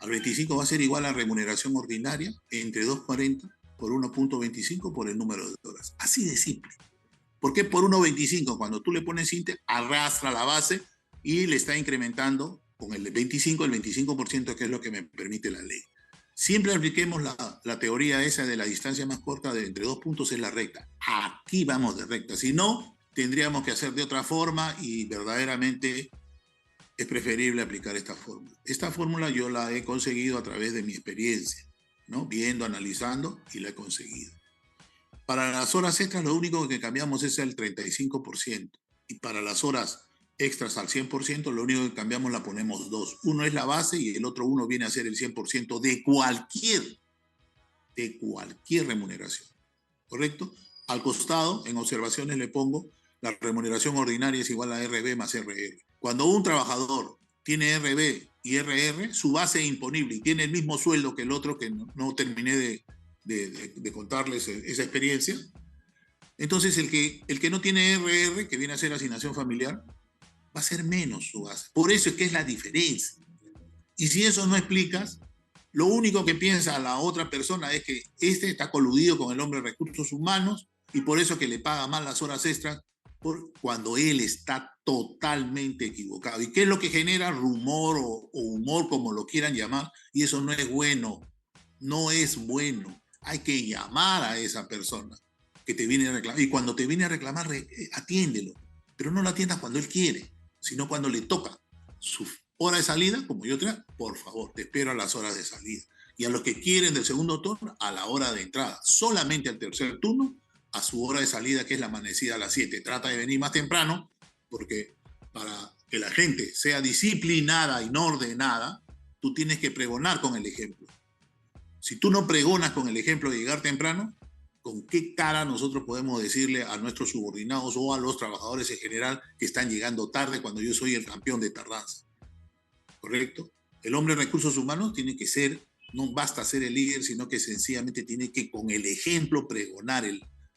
al 25 va a ser igual a remuneración ordinaria entre 2,40 por 1,25 por el número de horas. Así de simple. ¿Por qué por 1,25? Cuando tú le pones índice, arrastra la base y le está incrementando con el 25%, que es lo que me permite la ley. Siempre apliquemos la teoría esa de la distancia más corta de entre 2 puntos es la recta. Aquí vamos de recta. Si no, tendríamos que hacer de otra forma y verdaderamente es preferible aplicar esta fórmula. Esta fórmula yo la he conseguido a través de mi experiencia, ¿no? Viendo, analizando y la he conseguido. Para las horas extras lo único que cambiamos es el 35%. Y para las horas extras al 100%, lo único que cambiamos la ponemos 2. Uno es la base y el otro uno viene a ser el 100% de cualquier remuneración. ¿Correcto? Al costado, en observaciones le pongo, la remuneración ordinaria es igual a RB más RR. Cuando un trabajador tiene RB y RR, su base es imponible y tiene el mismo sueldo que el otro, que no terminé de contarles esa experiencia. Entonces el que no tiene RR, que viene a ser asignación familiar, va a ser menos su base. Por eso es que es la diferencia. Y si eso no explicas, lo único que piensa la otra persona es que este está coludido con el hombre de recursos humanos y por eso que le paga mal las horas extras cuando él está totalmente equivocado. ¿Y qué es lo que genera? Rumor o humor, como lo quieran llamar, y eso no es bueno. No es bueno. Hay que llamar a esa persona que te viene a reclamar. Y cuando te viene a reclamar, atiéndelo. Pero no lo atiendas cuando él quiere, sino cuando le toca su hora de salida, como yo te digo, por favor, te espero a las horas de salida. Y a los que quieren del segundo turno, a la hora de entrada. Solamente al tercer turno, a su hora de salida, que es la amanecida a las 7. Trata de venir más temprano, porque para que la gente sea disciplinada y no ordenada, tú tienes que pregonar con el ejemplo. Si tú no pregonas con el ejemplo de llegar temprano, ¿con qué cara nosotros podemos decirle a nuestros subordinados o a los trabajadores en general que están llegando tarde cuando yo soy el campeón de tardanza? ¿Correcto? El hombre de recursos humanos tiene que ser, no basta ser el líder, sino que sencillamente tiene que con el ejemplo pregonar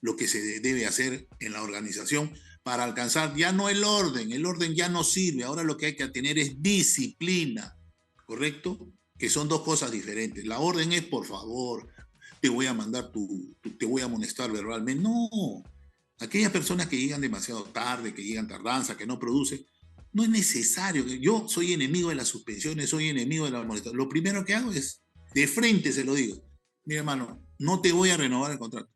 lo que se debe hacer en la organización para alcanzar ya no el orden ya no sirve, ahora lo que hay que tener es disciplina, ¿correcto? Que son dos cosas diferentes. La orden es, por favor, te voy a mandar te voy a amonestar verbalmente. No, aquellas personas que llegan demasiado tarde, que llegan tardanza, que no producen, no es necesario. Yo soy enemigo de las suspensiones, soy enemigo de la amonestación. Lo primero que hago es, de frente se lo digo, mira hermano, no te voy a renovar el contrato.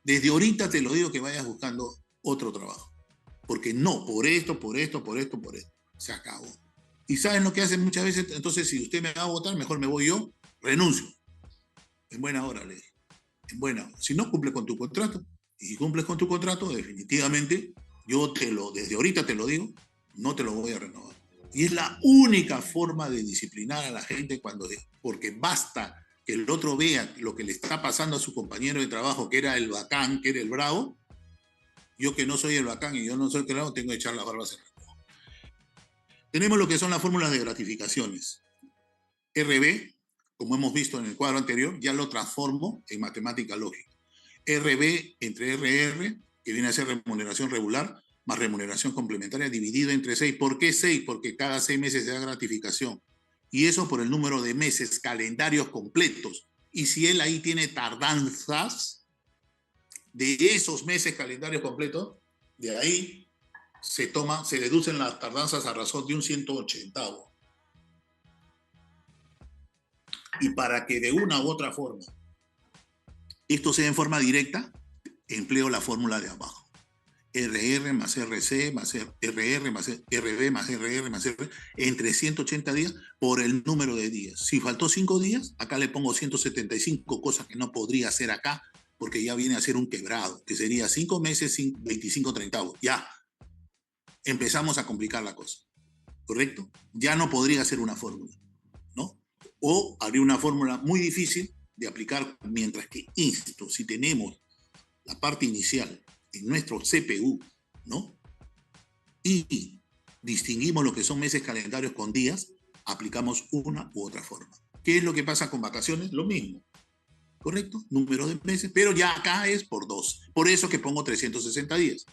Desde ahorita te lo digo que vayas buscando otro trabajo. Porque no, por esto. Se acabó. ¿Y saben lo que hacen muchas veces? Entonces, si usted me va a votar, mejor me voy yo, renuncio. En buena hora, le dije. En buena hora. Si no, cumple con tu contrato. Y si cumples con tu contrato, definitivamente, desde ahorita te lo digo, no te lo voy a renovar. Y es la única forma de disciplinar a la gente porque basta que el otro vea lo que le está pasando a su compañero de trabajo, que era el bacán, que era el bravo. Yo que no soy el bacán y yo no soy el bravo, tengo que echar las barbas en el cojo. Tenemos lo que son las fórmulas de gratificaciones. RB, como hemos visto en el cuadro anterior, ya lo transformo en matemática lógica. RB entre RR, que viene a ser remuneración regular, más remuneración complementaria, dividido entre 6. ¿Por qué 6? Porque cada 6 meses se da gratificación. Y eso por el número de meses, calendarios completos. Y si él ahí tiene tardanzas, de esos meses calendarios completos, de ahí se deducen las tardanzas a razón de un 180avo. Y para que de una u otra forma esto sea en forma directa, empleo la fórmula de abajo. RR más RC más RR más RB más RR más RR entre 180 días por el número de días. Si faltó 5 días, acá le pongo 175, cosa que no podría hacer acá porque ya viene a ser un quebrado, que sería 5 meses, 25 30avos. Ya empezamos a complicar la cosa, ¿correcto? Ya no podría ser una fórmula, ¿no? O habría una fórmula muy difícil de aplicar, mientras que esto, si tenemos la parte inicial en nuestro CPU, ¿no? Y distinguimos lo que son meses calendarios con días, aplicamos una u otra forma. ¿Qué es lo que pasa con vacaciones? Lo mismo, ¿correcto? Número de meses, pero ya acá es por 2. Por eso que pongo 360 días.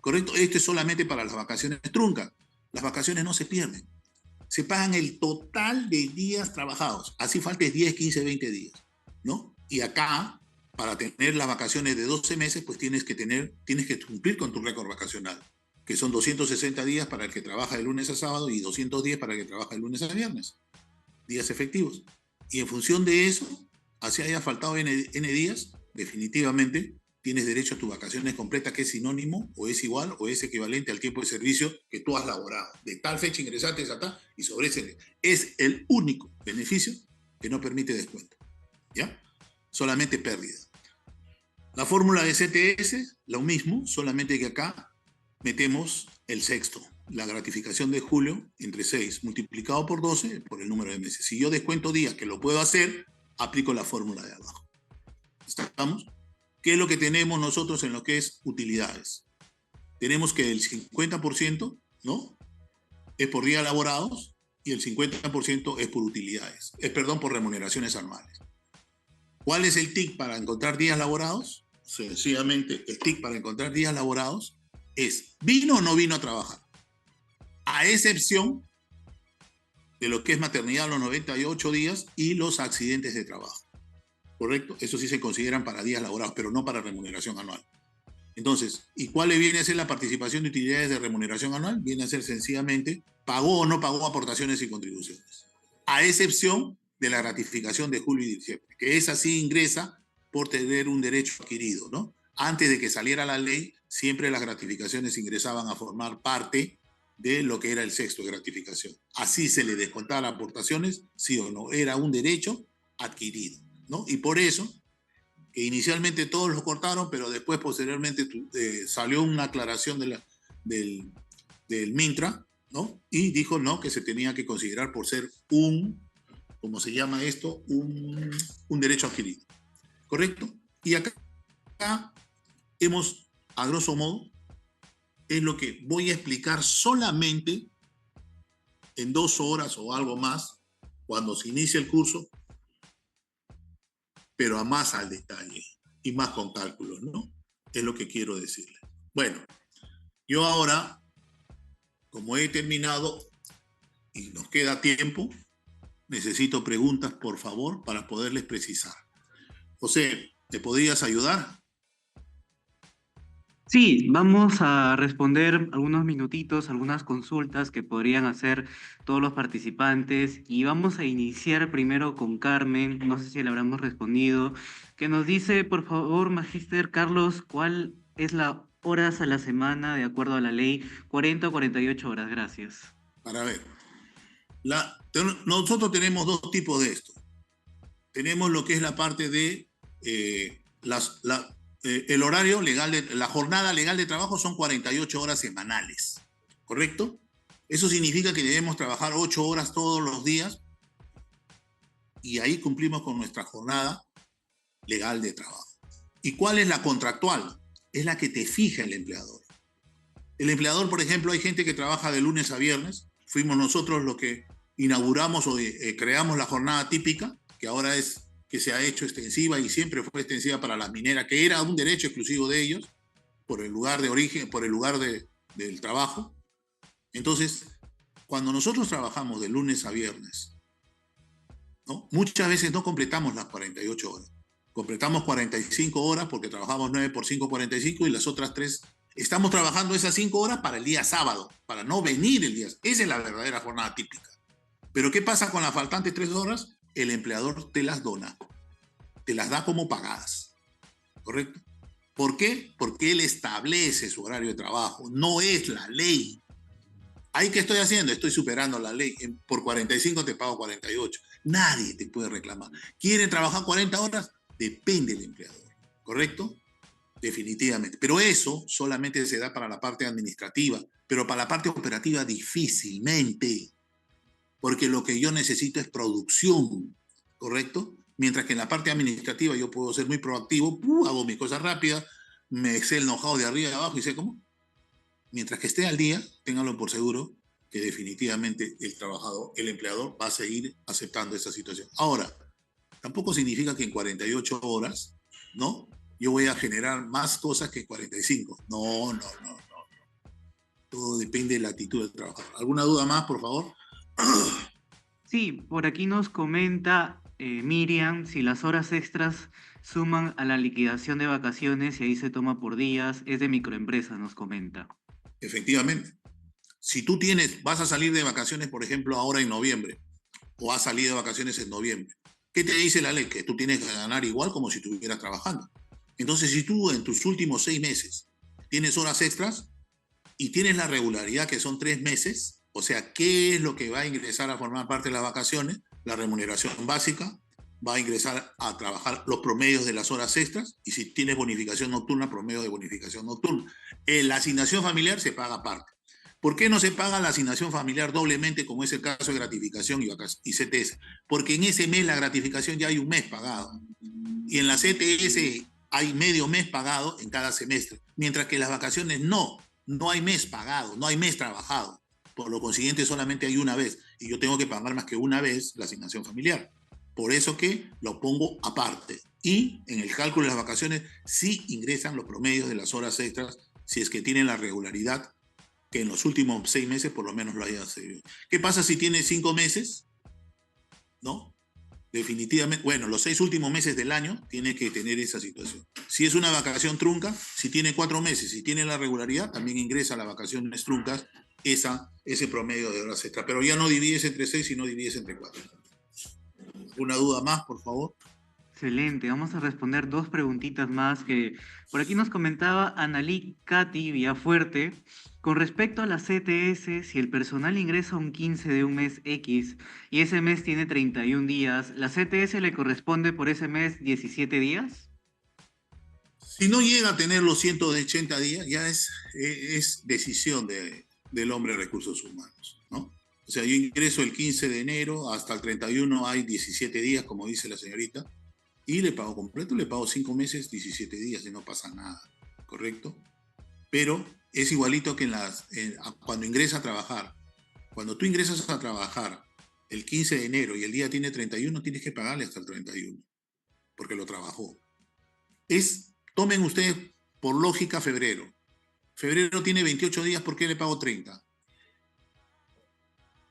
¿correcto? Esto es solamente para las vacaciones truncas. Las vacaciones no se pierden. Se pagan el total de días trabajados. Así faltes 10, 15, 20 días, ¿no? Y acá, para tener las vacaciones de 12 meses, pues tienes que cumplir con tu récord vacacional, que son 260 días para el que trabaja de lunes a sábado y 210 para el que trabaja de lunes a viernes, días efectivos. Y en función de eso, así haya faltado N días, definitivamente tienes derecho a tus vacaciones completas, que es sinónimo, o es igual, o es equivalente al tiempo de servicio que tú has laborado. De tal fecha ingresaste hasta acá, y sobre ese es el único beneficio que no permite descuento. ¿Ya? Solamente pérdida. La fórmula de CTS, lo mismo, solamente que acá metemos el sexto, la gratificación de julio entre 6 multiplicado por 12 por el número de meses. Si yo descuento días que lo puedo hacer, aplico la fórmula de abajo. ¿Estamos? ¿Qué es lo que tenemos nosotros en lo que es utilidades? Tenemos que el 50%, ¿no?, es por días laborados y el 50% es por utilidades, perdón, por remuneraciones anuales. ¿Cuál es el TIC para encontrar días laborados? Sencillamente, el TIC para encontrar días laborados es, ¿vino o no vino a trabajar? A excepción de lo que es maternidad, los 98 días y los accidentes de trabajo. ¿Correcto? Eso sí se consideran para días laborados, pero no para remuneración anual. Entonces, ¿y cuál viene a ser la participación de utilidades de remuneración anual? Viene a ser sencillamente, ¿pagó o no pagó aportaciones y contribuciones? A excepción de la gratificación de julio y diciembre, que esa sí ingresa por tener un derecho adquirido, ¿no? Antes de que saliera la ley, siempre las gratificaciones ingresaban a formar parte de lo que era el sexto de gratificación. Así se le descontaban aportaciones, sí o no, era un derecho adquirido, ¿no? Y por eso, que inicialmente todos lo cortaron, pero después posteriormente salió una aclaración del Mintra, ¿no? Y dijo, no, que se tenía que considerar por ser ¿cómo se llama esto? Un derecho adquirido, ¿correcto? Y acá hemos, a grosso modo, es lo que voy a explicar solamente en 2 horas o algo más, cuando se inicie el curso, pero a más al detalle y más con cálculos, ¿no? Es lo que quiero decirles. Bueno, yo ahora, como he terminado y nos queda tiempo, necesito preguntas, por favor, para poderles precisar. José, ¿te podrías ayudar? Sí, vamos a responder algunos minutitos, algunas consultas que podrían hacer todos los participantes y vamos a iniciar primero con Carmen, no sé si le habremos respondido, que nos dice, por favor, Magíster Carlos, ¿cuál es la horas a la semana de acuerdo a la ley? 40 o 48 horas, gracias. Para ver. Nosotros tenemos 2 tipos de esto. Tenemos lo que es la parte de el horario legal, la jornada legal de trabajo son 48 horas semanales, ¿correcto? Eso significa que debemos trabajar 8 horas todos los días y ahí cumplimos con nuestra jornada legal de trabajo. ¿Y cuál es la contractual? Es la que te fija el empleador. El empleador, por ejemplo, hay gente que trabaja de lunes a viernes. Fuimos nosotros los que inauguramos o creamos la jornada típica, que ahora es que se ha hecho extensiva y siempre fue extensiva para las mineras, que era un derecho exclusivo de ellos, por el lugar de origen, por el lugar del trabajo. Entonces, cuando nosotros trabajamos de lunes a viernes, ¿no?, muchas veces no completamos las 48 horas. Completamos 45 horas porque trabajamos 9 por 5, 45, y las otras 3 estamos trabajando esas 5 horas para el día sábado, para no venir el día. Esa es la verdadera jornada típica. Pero ¿qué pasa con las faltantes 3 horas? El empleador te las dona, te las da como pagadas, ¿correcto? ¿Por qué? Porque él establece su horario de trabajo, no es la ley. ¿Ahí qué estoy haciendo? Estoy superando la ley. Por 45 te pago 48. Nadie te puede reclamar. ¿Quieren trabajar 40 horas? Depende del empleador, ¿correcto? Definitivamente. Pero eso solamente se da para la parte administrativa, pero para la parte operativa difícilmente, porque lo que yo necesito es producción, ¿correcto? Mientras que en la parte administrativa yo puedo ser muy proactivo, hago mis cosas rápidas, me sé el know-how de arriba y de abajo y sé cómo. Mientras que esté al día, ténganlo por seguro que definitivamente el trabajador, el empleador va a seguir aceptando esa situación. Ahora, tampoco significa que en 48 horas, ¿no?, yo voy a generar más cosas que 45. No. Todo depende de la actitud del trabajador. ¿Alguna duda más, por favor? Sí, por aquí nos comenta Miriam si las horas extras suman a la liquidación de vacaciones y ahí se toma por días. Es de microempresa, nos comenta. Efectivamente. Si tú vas a salir de vacaciones, por ejemplo, ahora en noviembre, o has salido de vacaciones en noviembre, ¿qué te dice la ley? Que tú tienes que ganar igual como si estuvieras trabajando. Entonces, si tú en tus últimos 6 meses tienes horas extras y tienes la regularidad que son 3 meses, o sea, ¿qué es lo que va a ingresar a formar parte de las vacaciones? La remuneración básica, va a ingresar a trabajar los promedios de las horas extras y si tienes bonificación nocturna, promedio de bonificación nocturna. La asignación familiar se paga aparte. ¿Por qué no se paga la asignación familiar doblemente, como es el caso de gratificación y CTS? Porque en ese mes la gratificación ya hay un mes pagado. Y en la CTS hay medio mes pagado en cada semestre. Mientras que en las vacaciones no hay mes pagado, no hay mes trabajado. Por lo consiguiente, solamente hay una vez. Y yo tengo que pagar más que una vez la asignación familiar. Por eso que lo pongo aparte. Y en el cálculo de las vacaciones sí ingresan los promedios de las horas extras si es que tienen la regularidad que en los últimos 6 meses por lo menos lo haya seguido. ¿Qué pasa si tiene 5 meses? ¿No? Definitivamente, bueno, los 6 últimos meses del año tiene que tener esa situación. Si es una vacación trunca, si tiene 4 meses, si tiene la regularidad, también ingresa a las vacaciones truncas ese promedio de horas extra. Pero ya no divides entre 6, sino divides entre 4. ¿Una duda más, por favor? Excelente, vamos a responder dos preguntitas más que por aquí nos comentaba Analí Katy Villafuerte. Con respecto a la CTS, si el personal ingresa un 15 de un mes X y ese mes tiene 31 días, ¿la CTS le corresponde por ese mes 17 días? Si no llega a tener los 180 días, ya es decisión del hombre de recursos humanos, ¿no? O sea, yo ingreso el 15 de enero, hasta el 31 hay 17 días, como dice la señorita, y le pago completo, le pago 5 meses, 17 días y no pasa nada, ¿correcto? Pero es igualito que cuando ingresa a trabajar. Cuando tú ingresas a trabajar el 15 de enero y el día tiene 31, tienes que pagarle hasta el 31, porque lo trabajó. Tomen ustedes por lógica febrero. Febrero tiene 28 días, ¿por qué le pago 30?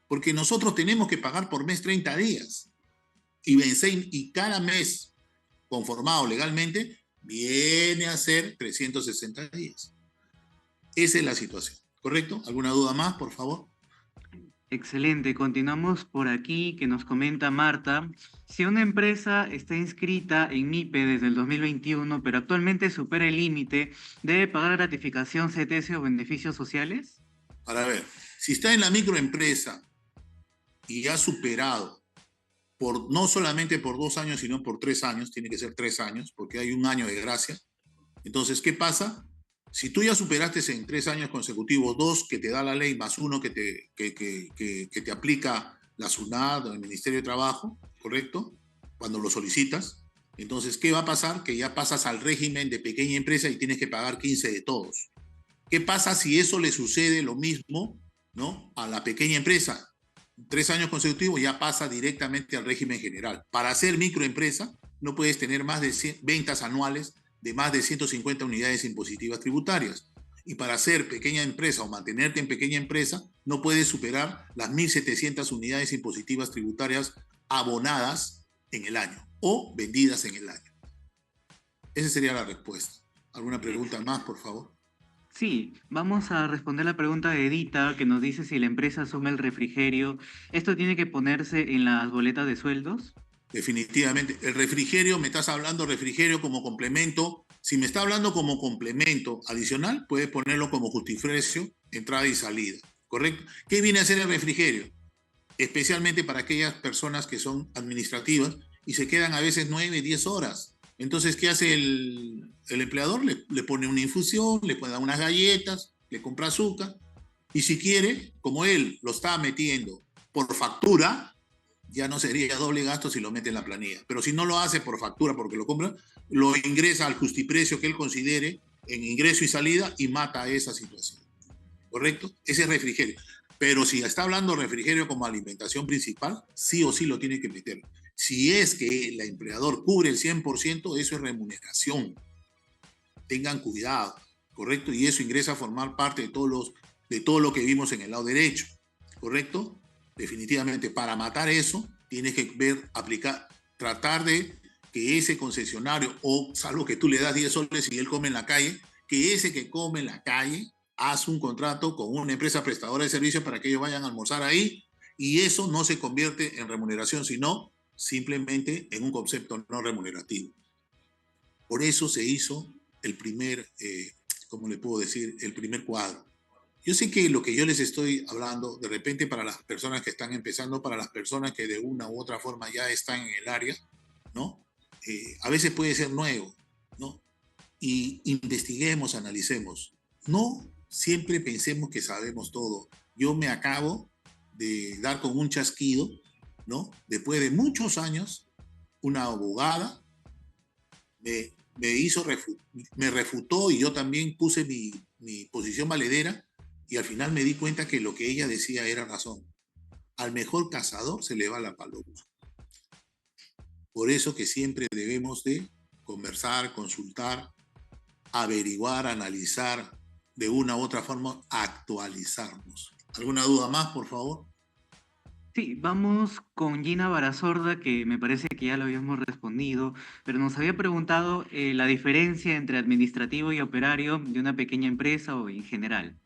Porque nosotros tenemos que pagar por mes 30 días. Y cada mes conformado legalmente viene a ser 360 días. Esa es la situación, ¿correcto? ¿Alguna duda más, por favor? Excelente, continuamos por aquí que nos comenta Marta. Si una empresa está inscrita en MIPE desde el 2021, pero actualmente supera el límite, ¿debe pagar gratificación CTS o beneficios sociales? Para ver, si está en la microempresa y ha superado no solamente por 2 años, sino por 3 años, tiene que ser 3 años, porque hay un año de gracia. Entonces, ¿qué pasa? Si tú ya superaste en 3 años consecutivos 2 que te da la ley, más 1 que te aplica la SUNAT o el Ministerio de Trabajo, ¿correcto? Cuando lo solicitas. Entonces, ¿qué va a pasar? Que ya pasas al régimen de pequeña empresa y tienes que pagar 15 de todos. ¿Qué pasa si eso le sucede lo mismo, ¿no?, a la pequeña empresa? 3 años consecutivos ya pasa directamente al régimen general. Para ser microempresa no puedes tener más de 100 ventas anuales de más de 150 unidades impositivas tributarias. Y para ser pequeña empresa o mantenerte en pequeña empresa no puedes superar las 1.700 unidades impositivas tributarias abonadas en el año o vendidas en el año. Esa sería la respuesta. ¿Alguna pregunta más, por favor? Sí, vamos a responder la pregunta de Edita que nos dice si la empresa asume el refrigerio. ¿Esto tiene que ponerse en las boletas de sueldos? Definitivamente. El refrigerio, me estás hablando refrigerio como complemento. Si me está hablando como complemento adicional, puedes ponerlo como justiprecio, entrada y salida. ¿Correcto? ¿Qué viene a ser el refrigerio? Especialmente para aquellas personas que son administrativas y se quedan a veces 9, 10 horas. Entonces, ¿qué hace el empleador? Le pone una infusión, le pone unas galletas, le compra azúcar. Y si quiere, como él lo está metiendo por factura, ya no sería doble gasto si lo mete en la planilla. Pero si no lo hace por factura porque lo compra, lo ingresa al justiprecio que él considere en ingreso y salida y mata esa situación. ¿Correcto? Ese es refrigerio. Pero si está hablando refrigerio como alimentación principal, sí o sí lo tiene que meter. Si es que el empleador cubre el 100%, eso es remuneración. Tengan cuidado, ¿correcto? Y eso ingresa a formar parte de todos de todo lo que vimos en el lado derecho, ¿correcto? Definitivamente, para matar eso, tienes que ver, aplicar, tratar de que ese concesionario, o salvo que tú le das 10 soles y él come en la calle, que ese que come en la calle hace un contrato con una empresa prestadora de servicios para que ellos vayan a almorzar ahí, y eso no se convierte en remuneración, sino simplemente en un concepto no remunerativo. Por eso se hizo el primer, ¿cómo le puedo decir? El primer cuadro. Yo sé que lo que yo les estoy hablando, de repente para las personas que están empezando, para las personas que de una u otra forma ya están en el área, ¿no? A veces puede ser nuevo, ¿no? Y investiguemos, analicemos. No siempre pensemos que sabemos todo. Yo me acabo de dar con un chasquido, ¿no? Después de muchos años, una abogada me hizo, me refutó y yo también puse mi posición valedera y al final me di cuenta que lo que ella decía era razón. Al mejor cazador se le va la paloma. Por eso que siempre debemos de conversar, consultar, averiguar, analizar, de una u otra forma actualizarnos. ¿Alguna duda más, por favor? Sí, vamos con Gina Barazorda, que me parece que ya lo habíamos respondido, pero nos había preguntado la diferencia entre administrativo y operario de una pequeña empresa o en general.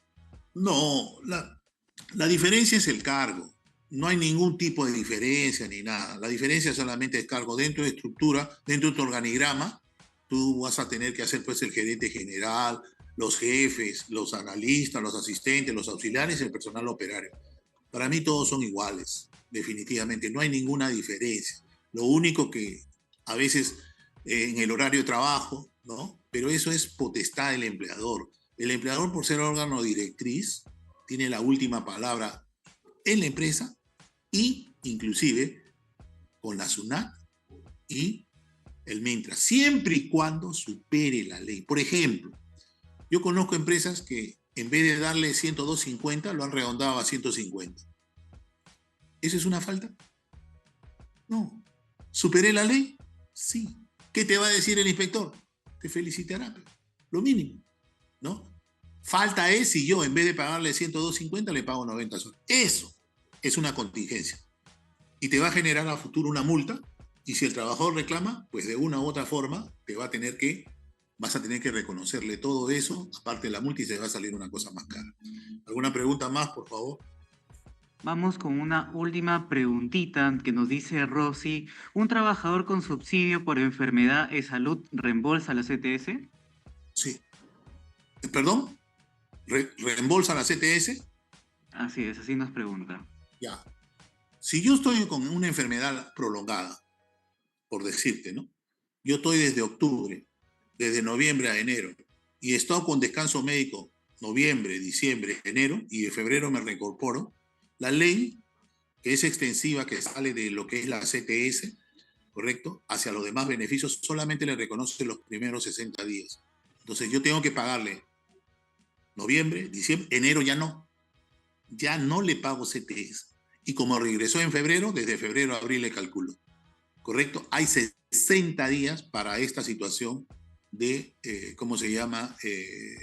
No, la diferencia es el cargo. No hay ningún tipo de diferencia ni nada. La diferencia solamente es cargo dentro de estructura, dentro de tu organigrama. Tú vas a tener que hacer pues el gerente general, los jefes, los analistas, los asistentes, los auxiliares y el personal operario. Para mí todos son iguales, definitivamente. No hay ninguna diferencia. Lo único que a veces en el horario de trabajo, ¿no? Pero eso es potestad del empleador. El empleador, por ser órgano directriz, tiene la última palabra en la empresa y inclusive con la SUNAT y el MINTRA, siempre y cuando supere la ley. Por ejemplo, yo conozco empresas que en vez de darle 102.50 lo han redondado a 150. ¿Eso es una falta? No. ¿Superé la ley? Sí. ¿Qué te va a decir el inspector? Te felicitará, lo mínimo, ¿no? Falta es si yo en vez de pagarle 102.50 le pago 90 soles. Eso es una contingencia. Y te va a generar a futuro una multa y si el trabajador reclama, pues de una u otra forma vas a tener que reconocerle todo eso, aparte de la multa y se va a salir una cosa más cara. ¿Alguna pregunta más, por favor? Vamos con una última preguntita que nos dice Rosy. ¿Un trabajador con subsidio por enfermedad y salud reembolsa la CTS? Sí. ¿Perdón? ¿Reembolsa la CTS? Así es, así nos pregunta. Ya. Si yo estoy con una enfermedad prolongada, por decirte, ¿no? Yo estoy desde octubre, desde noviembre a enero, y he estado con descanso médico noviembre, diciembre, enero, y de febrero me reincorporo, la ley, que es extensiva, que sale de lo que es la CTS, ¿correcto? Hacia los demás beneficios, solamente le reconoce los primeros 60 días. Entonces yo tengo que pagarle noviembre, diciembre, enero ya no le pago CTS. Y como regresó en febrero, desde febrero a abril le calculo. ¿Correcto? Hay 60 días para esta situación de, ¿cómo se llama?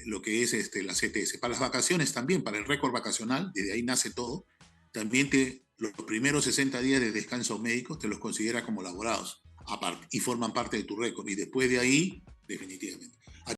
Lo que es la CTS. Para las vacaciones también, para el récord vacacional, desde ahí nace todo, también los primeros 60 días de descanso médico te los considera como laborados aparte, y forman parte de tu récord. Y después de ahí, definitivamente.